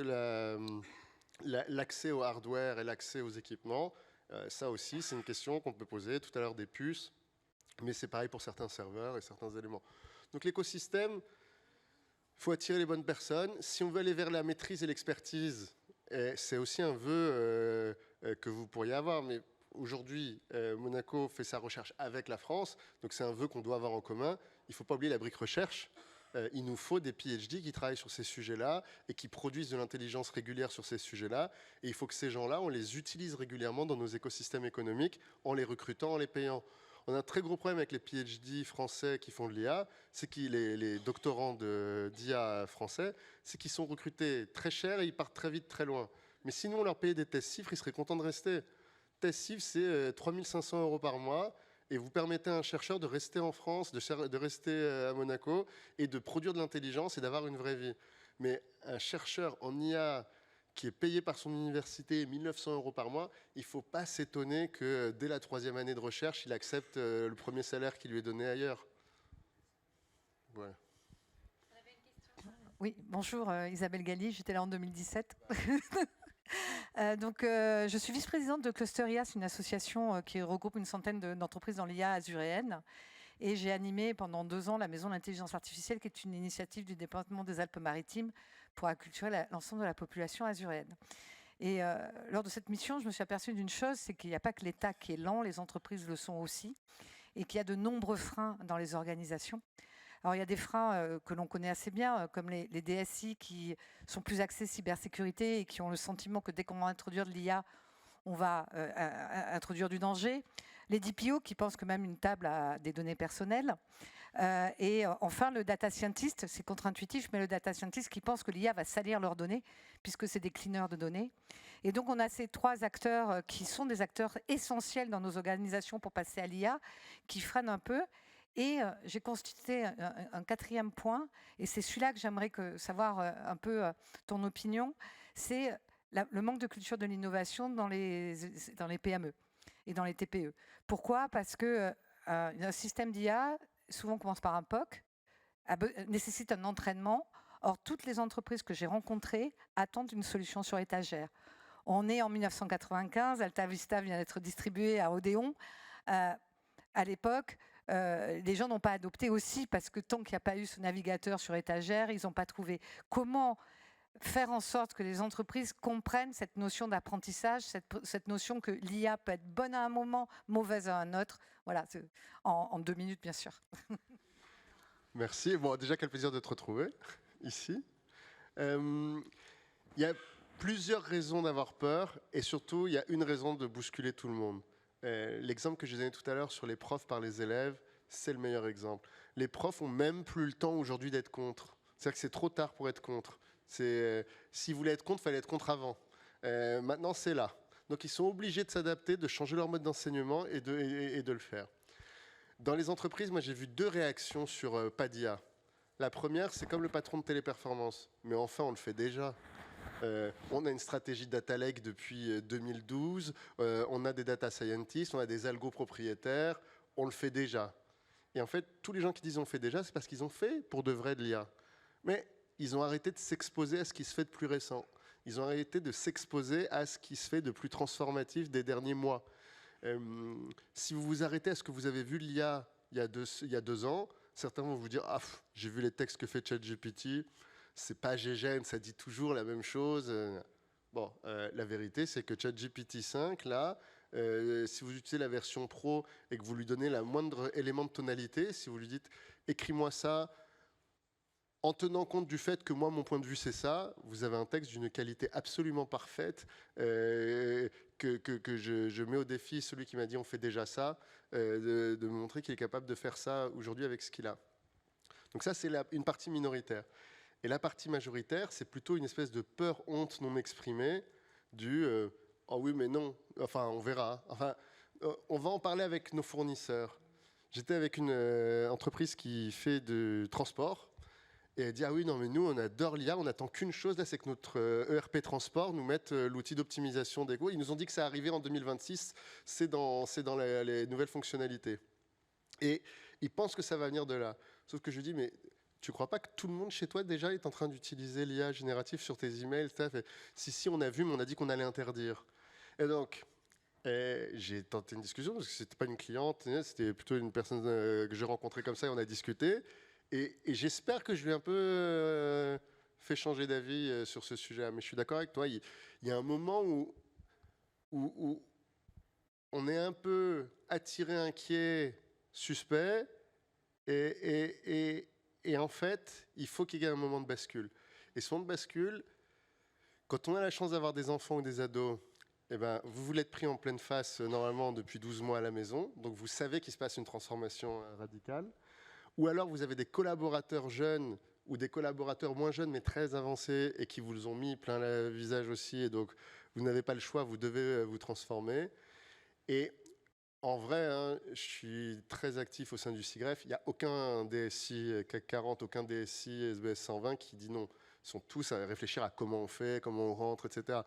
l'accès au hardware et l'accès aux équipements? Ça aussi, c'est une question qu'on peut poser. Tout à l'heure, des puces, mais c'est pareil pour certains serveurs et certains éléments. Donc l'écosystème, il faut attirer les bonnes personnes. Si on veut aller vers la maîtrise et l'expertise, c'est aussi un vœu que vous pourriez avoir, mais aujourd'hui, Monaco fait sa recherche avec la France, donc c'est un vœu qu'on doit avoir en commun. Il ne faut pas oublier la brique recherche. Il nous faut des PhD qui travaillent sur ces sujets-là et qui produisent de l'intelligence régulière sur ces sujets-là. Et il faut que ces gens-là, on les utilise régulièrement dans nos écosystèmes économiques en les recrutant, en les payant. On a un très gros problème avec les PhD français qui font de l'IA, c'est que les doctorants d'IA français, c'est qu'ils sont recrutés très cher et ils partent très vite, très loin. Mais sinon, on leur payait des tests CIFRE, ils seraient contents de rester. Test CIFRE, c'est 3 500 € par mois. Et vous permettez à un chercheur de rester en France, de rester à Monaco et de produire de l'intelligence et d'avoir une vraie vie. Mais un chercheur en IA qui est payé par son université 1 900 € par mois, il ne faut pas s'étonner que dès la 3e année de recherche, il accepte le premier salaire qui lui est donné ailleurs. Voilà. Oui, bonjour Isabelle Galli, j'étais là en 2017. Je suis vice-présidente de Cluster IA, c'est une association qui regroupe une centaine d'entreprises dans l'IA azuréenne. Et j'ai animé pendant 2 ans la Maison de l'intelligence artificielle, qui est une initiative du département des Alpes-Maritimes pour acculturer l'ensemble de la population azuréenne. Et lors de cette mission, je me suis aperçue d'une chose, c'est qu'il n'y a pas que l'État qui est lent, les entreprises le sont aussi, et qu'il y a de nombreux freins dans les organisations. Alors, il y a des freins que l'on connaît assez bien, comme les DSI qui sont plus axés cybersécurité et qui ont le sentiment que dès qu'on va introduire de l'IA, on va introduire du danger. Les DPO qui pensent que même une table a des données personnelles. Et enfin, le data scientist, c'est contre-intuitif, mais le data scientist qui pense que l'IA va salir leurs données, puisque c'est des cleaners de données. Et donc, on a ces 3 acteurs qui sont des acteurs essentiels dans nos organisations pour passer à l'IA, qui freinent un peu. Et j'ai constitué un 4e point, et c'est celui-là que j'aimerais savoir un peu ton opinion, c'est le manque de culture de l'innovation dans les PME et dans les TPE. Pourquoi? Parce que un système d'IA, souvent commence par un POC, nécessite un entraînement. Or, toutes les entreprises que j'ai rencontrées attendent une solution sur étagère. On est en 1995, Alta Vista vient d'être distribuée à Odéon. À l'époque, les gens n'ont pas adopté aussi parce que tant qu'il n'y a pas eu ce navigateur sur étagère, ils n'ont pas trouvé. Comment faire en sorte que les entreprises comprennent cette notion d'apprentissage, cette notion que l'IA peut être bonne à un moment, mauvaise à un autre? Voilà, en 2 minutes, bien sûr. Merci. Bon, déjà, quel plaisir de te retrouver ici. Il y a plusieurs raisons d'avoir peur et surtout, il y a une raison de bousculer tout le monde. L'exemple que je vous ai donné tout à l'heure sur les profs par les élèves, c'est le meilleur exemple. Les profs ont même plus le temps aujourd'hui d'être contre. C'est-à-dire que c'est trop tard pour être contre. S'ils voulaient être contre, il fallait être contre avant. Maintenant, c'est là. Donc, ils sont obligés de s'adapter, de changer leur mode d'enseignement et de le faire. Dans les entreprises, moi, j'ai vu 2 réactions sur PADIA. La première, c'est comme le patron de Téléperformance. Mais enfin, on le fait déjà. On a une stratégie data lake depuis 2012, on a des data scientists, on a des algos propriétaires, on le fait déjà. Et en fait, tous les gens qui disent on le fait déjà, c'est parce qu'ils ont fait pour de vrai de l'IA. Mais ils ont arrêté de s'exposer à ce qui se fait de plus récent. Ils ont arrêté de s'exposer à ce qui se fait de plus transformatif des derniers mois. Si vous vous arrêtez à ce que vous avez vu de l'IA il y a 2 ans, certains vont vous dire « Ah, j'ai vu les textes que fait ChatGPT, c'est pas GGN, ça dit toujours la même chose. » Bon, la vérité, c'est que ChatGPT 5, là, si vous utilisez la version pro et que vous lui donnez la moindre élément de tonalité, si vous lui dites « Écris-moi ça », en tenant compte du fait que moi, mon point de vue, c'est ça, vous avez un texte d'une qualité absolument parfaite que je mets au défi celui qui m'a dit on fait déjà ça, de me montrer qu'il est capable de faire ça aujourd'hui avec ce qu'il a. Donc ça, c'est une partie minoritaire. Et la partie majoritaire, c'est plutôt une espèce de peur-honte non exprimée du « oh oui, mais non, enfin, on verra ». Enfin, on va en parler avec nos fournisseurs. J'étais avec une entreprise qui fait du transport. Et elle dit, ah oui, non, mais nous, on adore l'IA, on n'attend qu'une chose, là, c'est que notre ERP Transport nous mette l'outil d'optimisation des coûts. Ils nous ont dit que ça arrivait en 2026, c'est dans les nouvelles fonctionnalités. Et ils pensent que ça va venir de là. Sauf que je lui dis, mais tu ne crois pas que tout le monde chez toi déjà est en train d'utiliser l'IA générative sur tes emails, etc. Si, on a vu, mais on a dit qu'on allait interdire. Et donc, j'ai tenté une discussion, parce que ce n'était pas une cliente, c'était plutôt une personne que j'ai rencontrée comme ça, et on a discuté. Et j'espère que je lui ai un peu fait changer d'avis sur ce sujet. Mais je suis d'accord avec toi, il y a un moment où on est un peu attiré, inquiet, suspect, et en fait, il faut qu'il y ait un moment de bascule. Et ce moment de bascule, quand on a la chance d'avoir des enfants ou des ados, eh ben, vous voulez être pris en pleine face normalement depuis 12 mois à la maison, donc vous savez qu'il se passe une transformation radicale. Ou alors vous avez des collaborateurs jeunes ou des collaborateurs moins jeunes mais très avancés et qui vous ont mis plein le visage aussi, et donc vous n'avez pas le choix, vous devez vous transformer. Et en vrai, hein, je suis très actif au sein du SIGREF, il n'y a aucun DSI CAC 40, aucun DSI SBS 120 qui dit non. Ils sont tous à réfléchir à comment on fait, comment on rentre, etc.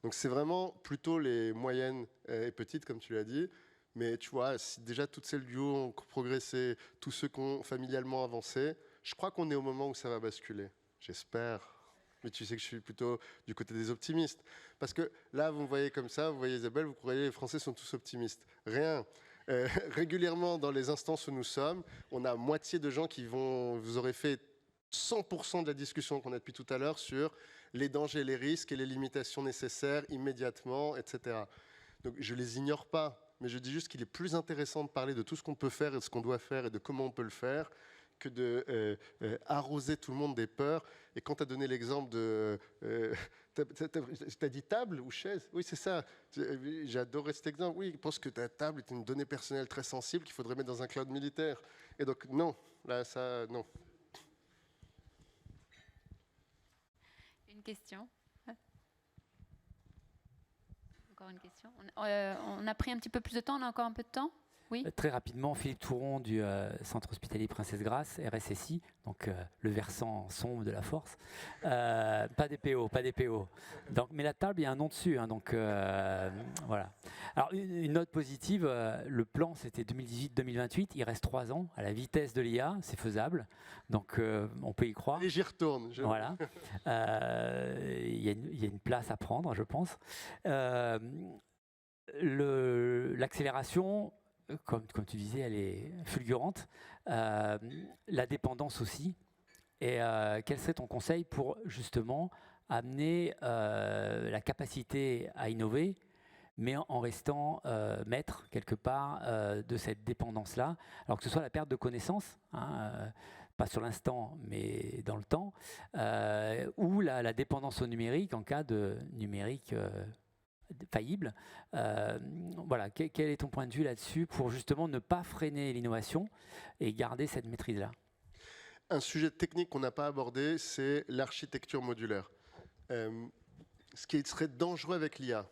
Donc c'est vraiment plutôt les moyennes et petites, comme tu l'as dit. Mais tu vois, si déjà toutes celles du haut ont progressé, tous ceux qui ont familialement avancé, je crois qu'on est au moment où ça va basculer. J'espère. Mais tu sais que je suis plutôt du côté des optimistes. Parce que là, vous me voyez comme ça, vous voyez Isabelle, vous croyez que les Français sont tous optimistes. Rien. Régulièrement, dans les instances où nous sommes, on a moitié de gens qui vont... Vous aurez fait 100% de la discussion qu'on a depuis tout à l'heure sur les dangers, les risques et les limitations nécessaires immédiatement, etc. Donc je ne les ignore pas. Mais je dis juste qu'il est plus intéressant de parler de tout ce qu'on peut faire et de ce qu'on doit faire et de comment on peut le faire que de arroser tout le monde des peurs. Et quand tu as donné l'exemple de... tu as dit table ou chaise? Oui, c'est ça. J'ai adoré cet exemple. Oui, je pense que ta table est une donnée personnelle très sensible qu'il faudrait mettre dans un cloud militaire. Et donc, non. Là, ça, non. Une question. Encore une question. On a pris un petit peu plus de temps, on a encore un peu de temps? Oui. Très rapidement, Philippe Touron du Centre hospitalier Princesse Grasse, RSSI, donc le versant sombre de la force. Pas des PO, pas des PO. Donc, mais la table, il y a un nom dessus, hein, donc voilà. Alors une note positive, le plan c'était 2018-2028, il reste 3 ans, à la vitesse de l'IA, c'est faisable, donc on peut y croire. Et j'y retourne. Voilà. Il y a une place à prendre, je pense. L'accélération, comme tu disais, elle est fulgurante. La dépendance aussi. Et quel serait ton conseil pour justement amener la capacité à innover, mais en restant maître quelque part de cette dépendance-là, alors que ce soit la perte de connaissances, hein, pas sur l'instant, mais dans le temps, ou la dépendance au numérique en cas de numérique faillible. Voilà, quel est ton point de vue là-dessus pour justement ne pas freiner l'innovation et garder cette maîtrise-là? Un sujet technique qu'on n'a pas abordé, c'est l'architecture modulaire. Ce qui serait dangereux avec l'IA.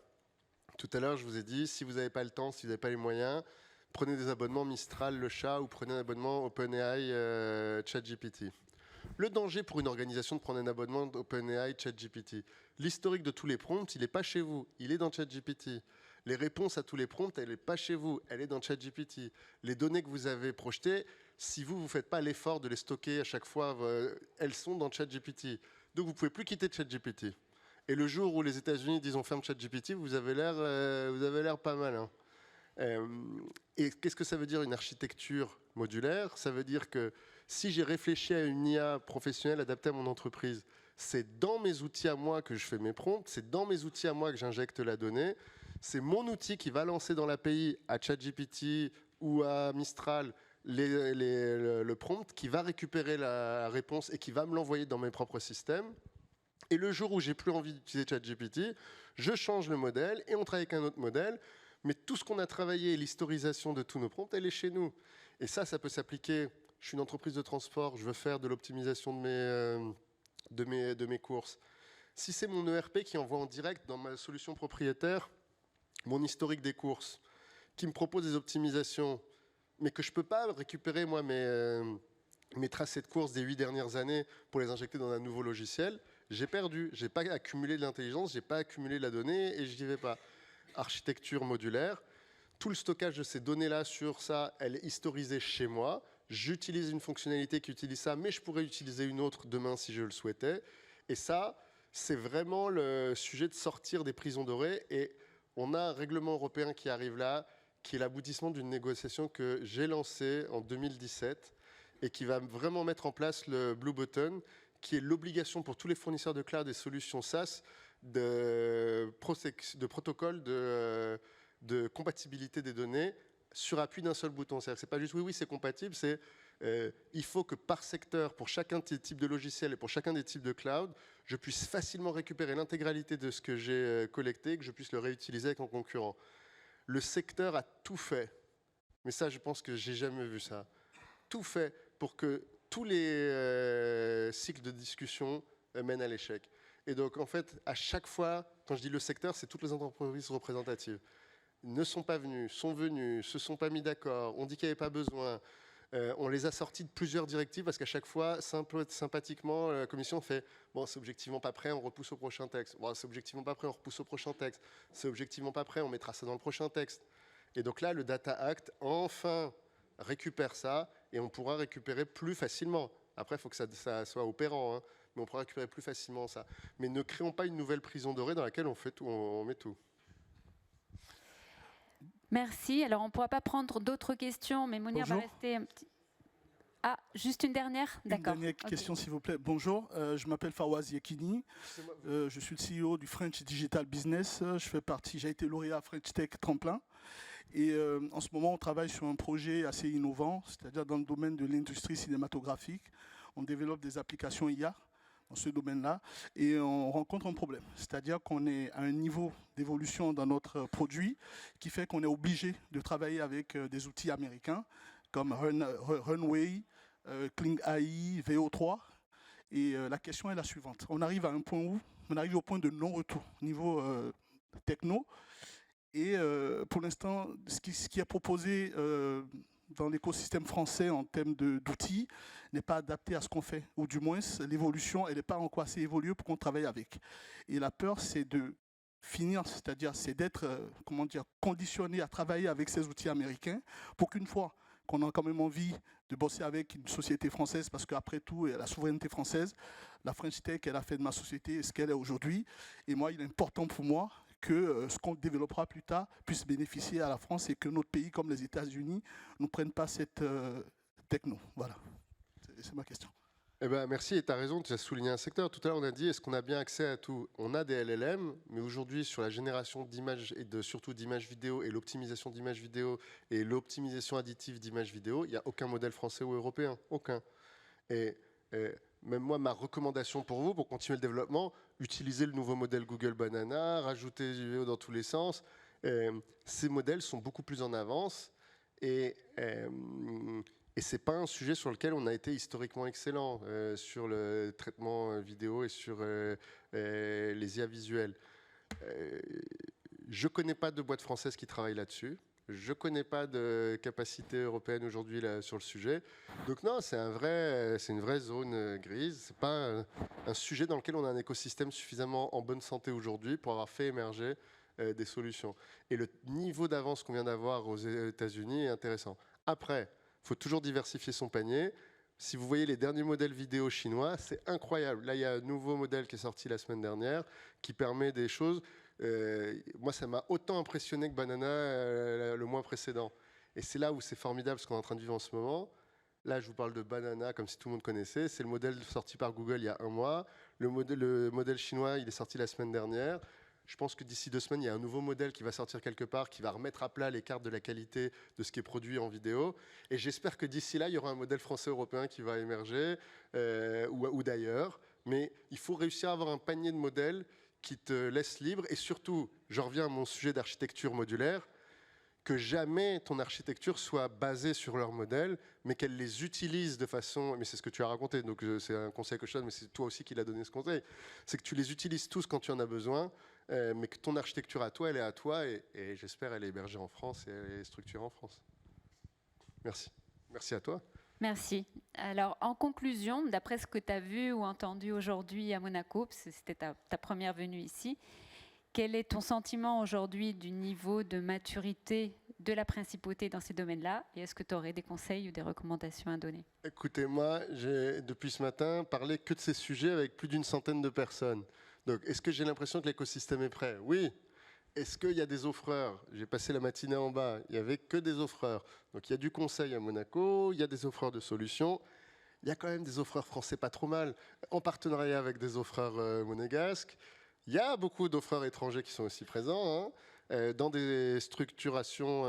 Tout à l'heure, je vous ai dit, si vous n'avez pas le temps, si vous n'avez pas les moyens, prenez des abonnements Mistral, Le Chat, ou prenez un abonnement OpenAI, ChatGPT. Le danger pour une organisation de prendre un abonnement OpenAI, ChatGPT, l'historique de tous les prompts, il n'est pas chez vous, il est dans ChatGPT. Les réponses à tous les prompts, elle n'est pas chez vous, elle est dans ChatGPT. Les données que vous avez projetées, si vous ne faites pas l'effort de les stocker à chaque fois, elles sont dans ChatGPT. Donc vous ne pouvez plus quitter ChatGPT. Et le jour où les États-Unis disent on ferme ChatGPT, vous avez l'air pas mal. Hein. Et qu'est-ce que ça veut dire une architecture modulaire? Ça veut dire que si j'ai réfléchi à une IA professionnelle adaptée à mon entreprise, c'est dans mes outils à moi que je fais mes prompts, c'est dans mes outils à moi que j'injecte la donnée, c'est mon outil qui va lancer dans l'API à ChatGPT ou à Mistral le prompt, qui va récupérer la réponse et qui va me l'envoyer dans mes propres systèmes. Et le jour où j'ai plus envie d'utiliser ChatGPT, je change le modèle et on travaille avec un autre modèle. Mais tout ce qu'on a travaillé, l'historisation de tous nos prompts, elle est chez nous. Et ça peut s'appliquer. Je suis une entreprise de transport, je veux faire de l'optimisation de mes courses. Si c'est mon ERP qui envoie en direct dans ma solution propriétaire mon historique des courses, qui me propose des optimisations, mais que je ne peux pas récupérer moi mes tracés de course des 8 dernières années pour les injecter dans un nouveau logiciel, j'ai perdu. J'ai pas accumulé de l'intelligence, j'ai pas accumulé de la donnée et je n'y vais pas. Architecture modulaire, tout le stockage de ces données-là sur ça, elle est historisée chez moi. J'utilise une fonctionnalité qui utilise ça, mais je pourrais utiliser une autre demain si je le souhaitais. Et ça, c'est vraiment le sujet de sortir des prisons dorées. Et on a un règlement européen qui arrive là, qui est l'aboutissement d'une négociation que j'ai lancée en 2017 et qui va vraiment mettre en place le Blue Button, qui est l'obligation pour tous les fournisseurs de cloud et solutions SaaS de protocole de compatibilité des données sur appui d'un seul bouton. C'est-à-dire que ce n'est pas juste oui, c'est compatible, c'est il faut que par secteur, pour chacun des types de logiciels et pour chacun des types de cloud, je puisse facilement récupérer l'intégralité de ce que j'ai collecté, que je puisse le réutiliser avec mon concurrent. Le secteur a tout fait, mais ça, je pense que j'ai jamais vu ça. Tout fait pour que tous les cycles de discussion mènent à l'échec. Et donc, en fait, à chaque fois, quand je dis le secteur, c'est toutes les entreprises représentatives. Ils ne sont pas venus, sont venus, se sont pas mis d'accord, on dit qu'il n'y avait pas besoin. On les a sortis de plusieurs directives parce qu'à chaque fois, sympathiquement, la commission fait « bon, c'est objectivement pas prêt, on repousse au prochain texte. Bon, c'est objectivement pas prêt, on repousse au prochain texte. C'est objectivement pas prêt, on mettra ça dans le prochain texte. » Et donc là, le Data Act, enfin, récupère ça et on pourra récupérer plus facilement. Après, il faut que ça soit opérant, hein, mais on pourra récupérer plus facilement ça. Mais ne créons pas une nouvelle prison dorée dans laquelle on fait tout, on met tout. Merci. Alors, on ne pourra pas prendre d'autres questions, mais Mounir va rester un petit... Ah, juste une dernière? D'accord. Une dernière question, s'il vous plaît. Bonjour, je m'appelle Fawaz Yekini. Je suis le CEO du French Digital Business. J'ai été lauréat French Tech Tremplin. Et en ce moment, on travaille sur un projet assez innovant, c'est-à-dire dans le domaine de l'industrie cinématographique. On développe des applications IA dans ce domaine-là, et on rencontre un problème. C'est-à-dire qu'on est à un niveau d'évolution dans notre produit qui fait qu'on est obligé de travailler avec des outils américains comme Runway, Kling AI, VO3. Et la question est la suivante. On arrive à un point où on arrive au point de non-retour niveau techno. Et pour l'instant, ce qui est proposé dans l'écosystème français en termes d'outils n'est pas adapté à ce qu'on fait, ou du moins l'évolution, elle n'est pas encore assez évoluée pour qu'on travaille avec. Et la peur, c'est de finir, c'est-à-dire c'est d'être conditionné à travailler avec ces outils américains pour qu'une fois qu'on a quand même envie de bosser avec une société française, parce qu'après tout, la souveraineté française, la French Tech, elle a fait de ma société ce qu'elle est aujourd'hui. Et moi, il est important pour moi que ce qu'on développera plus tard puisse bénéficier à la France et que notre pays, comme les États-Unis, ne prennent pas cette techno. Voilà, c'est ma question. Eh ben, merci, et tu as raison, tu as souligné un secteur. Tout à l'heure, on a dit, est-ce qu'on a bien accès à tout? On a des LLM, mais aujourd'hui, sur la génération d'images, et surtout d'images vidéo, et l'optimisation d'images vidéo, et l'optimisation additive d'images vidéo, il n'y a aucun modèle français ou européen, aucun. Et même moi, ma recommandation pour vous, pour continuer le développement, utilisez le nouveau modèle Google Banana, rajoutez du vidéo dans tous les sens. Ces modèles sont beaucoup plus en avance et ce n'est pas un sujet sur lequel on a été historiquement excellent sur le traitement vidéo et sur les IA visuels. Je ne connais pas de boîte française qui travaille là-dessus. Je ne connais pas de capacité européenne aujourd'hui sur le sujet. Donc non, c'est une vraie zone grise. Ce n'est pas un sujet dans lequel on a un écosystème suffisamment en bonne santé aujourd'hui pour avoir fait émerger des solutions. Et le niveau d'avance qu'on vient d'avoir aux États-Unis est intéressant. Après, il faut toujours diversifier son panier. Si vous voyez les derniers modèles vidéo chinois, c'est incroyable. Là, il y a un nouveau modèle qui est sorti la semaine dernière qui permet des choses... moi, ça m'a autant impressionné que Banana le mois précédent. Et c'est là où c'est formidable ce qu'on est en train de vivre en ce moment. Là, je vous parle de Banana comme si tout le monde connaissait. C'est le modèle sorti par Google il y a un mois. Le modèle chinois, il est sorti la semaine dernière. Je pense que d'ici 2 semaines, il y a un nouveau modèle qui va sortir quelque part, qui va remettre à plat les cartes de la qualité de ce qui est produit en vidéo. Et j'espère que d'ici là, il y aura un modèle français-européen qui va émerger, ou d'ailleurs. Mais il faut réussir à avoir un panier de modèles qui te laisse libre. Et surtout, je reviens à mon sujet d'architecture modulaire, que jamais ton architecture soit basée sur leur modèle, mais qu'elle les utilise de façon... Mais c'est ce que tu as raconté, donc c'est un conseil que je donne, mais c'est toi aussi qui l'as donné ce conseil. C'est que tu les utilises tous quand tu en as besoin, mais que ton architecture à toi, elle est à toi, et j'espère elle est hébergée en France et elle est structurée en France. Merci. Merci à toi. Merci. Alors, en conclusion, d'après ce que tu as vu ou entendu aujourd'hui à Monaco, parce que c'était ta première venue ici, quel est ton sentiment aujourd'hui du niveau de maturité de la principauté dans ces domaines-là? Et est-ce que tu aurais des conseils ou des recommandations à donner? Écoutez, moi, j'ai depuis ce matin parlé que de ces sujets avec plus d'une centaine de personnes. Donc, est-ce que j'ai l'impression que l'écosystème est prêt? Oui. Est-ce qu'il y a des offreurs? J'ai passé la matinée en bas, il n'y avait que des offreurs. Donc, il y a du conseil à Monaco, il y a des offreurs de solutions. Il y a quand même des offreurs français pas trop mal, en partenariat avec des offreurs monégasques. Il y a beaucoup d'offreurs étrangers qui sont aussi présents, hein, dans des structurations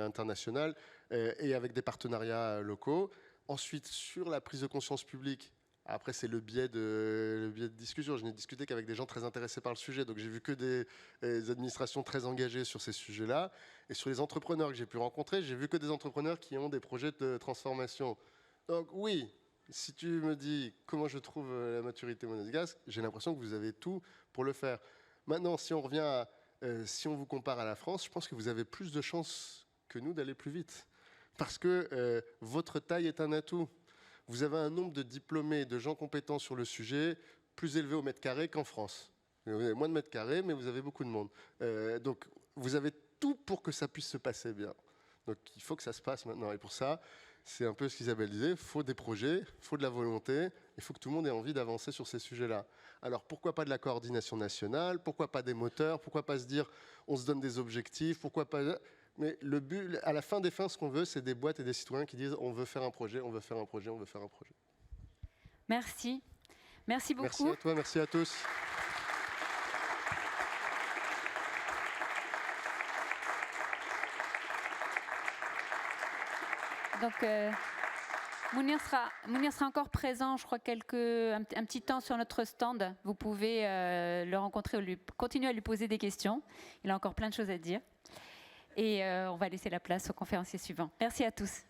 internationales et avec des partenariats locaux. Ensuite, sur la prise de conscience publique, après c'est le biais de discussion. Je n'ai discuté qu'avec des gens très intéressés par le sujet, donc j'ai vu que des administrations très engagées sur ces sujets-là. Et sur les entrepreneurs que j'ai pu rencontrer, j'ai vu que des entrepreneurs qui ont des projets de transformation. Donc oui, si tu me dis comment je trouve la maturité monégasque, j'ai l'impression que vous avez tout pour le faire. Maintenant, si on revient à, si on vous compare à la France, je pense que vous avez plus de chances que nous d'aller plus vite. Parce que votre taille est un atout. Vous avez un nombre de diplômés, de gens compétents sur le sujet plus élevé au mètre carré qu'en France. Vous avez moins de mètres carrés, mais vous avez beaucoup de monde. Donc, vous avez tout pour que ça puisse se passer bien. Donc, il faut que ça se passe maintenant. Et pour ça, c'est un peu ce qu'Isabelle disait, il faut des projets, il faut de la volonté, il faut que tout le monde ait envie d'avancer sur ces sujets-là. Alors, pourquoi pas de la coordination nationale? Pourquoi pas des moteurs? Pourquoi pas se dire, on se donne des objectifs? Pourquoi pas... Mais le but, à la fin des fins, ce qu'on veut, c'est des boîtes et des citoyens qui disent on veut faire un projet, on veut faire un projet, on veut faire un projet. Merci. Merci beaucoup. Merci à toi, merci à tous. Donc, Mounir sera encore présent, je crois, un petit temps sur notre stand. Vous pouvez le rencontrer ou continuer à lui poser des questions. Il a encore plein de choses à dire. Et on va laisser la place aux conférenciers suivants. Merci à tous.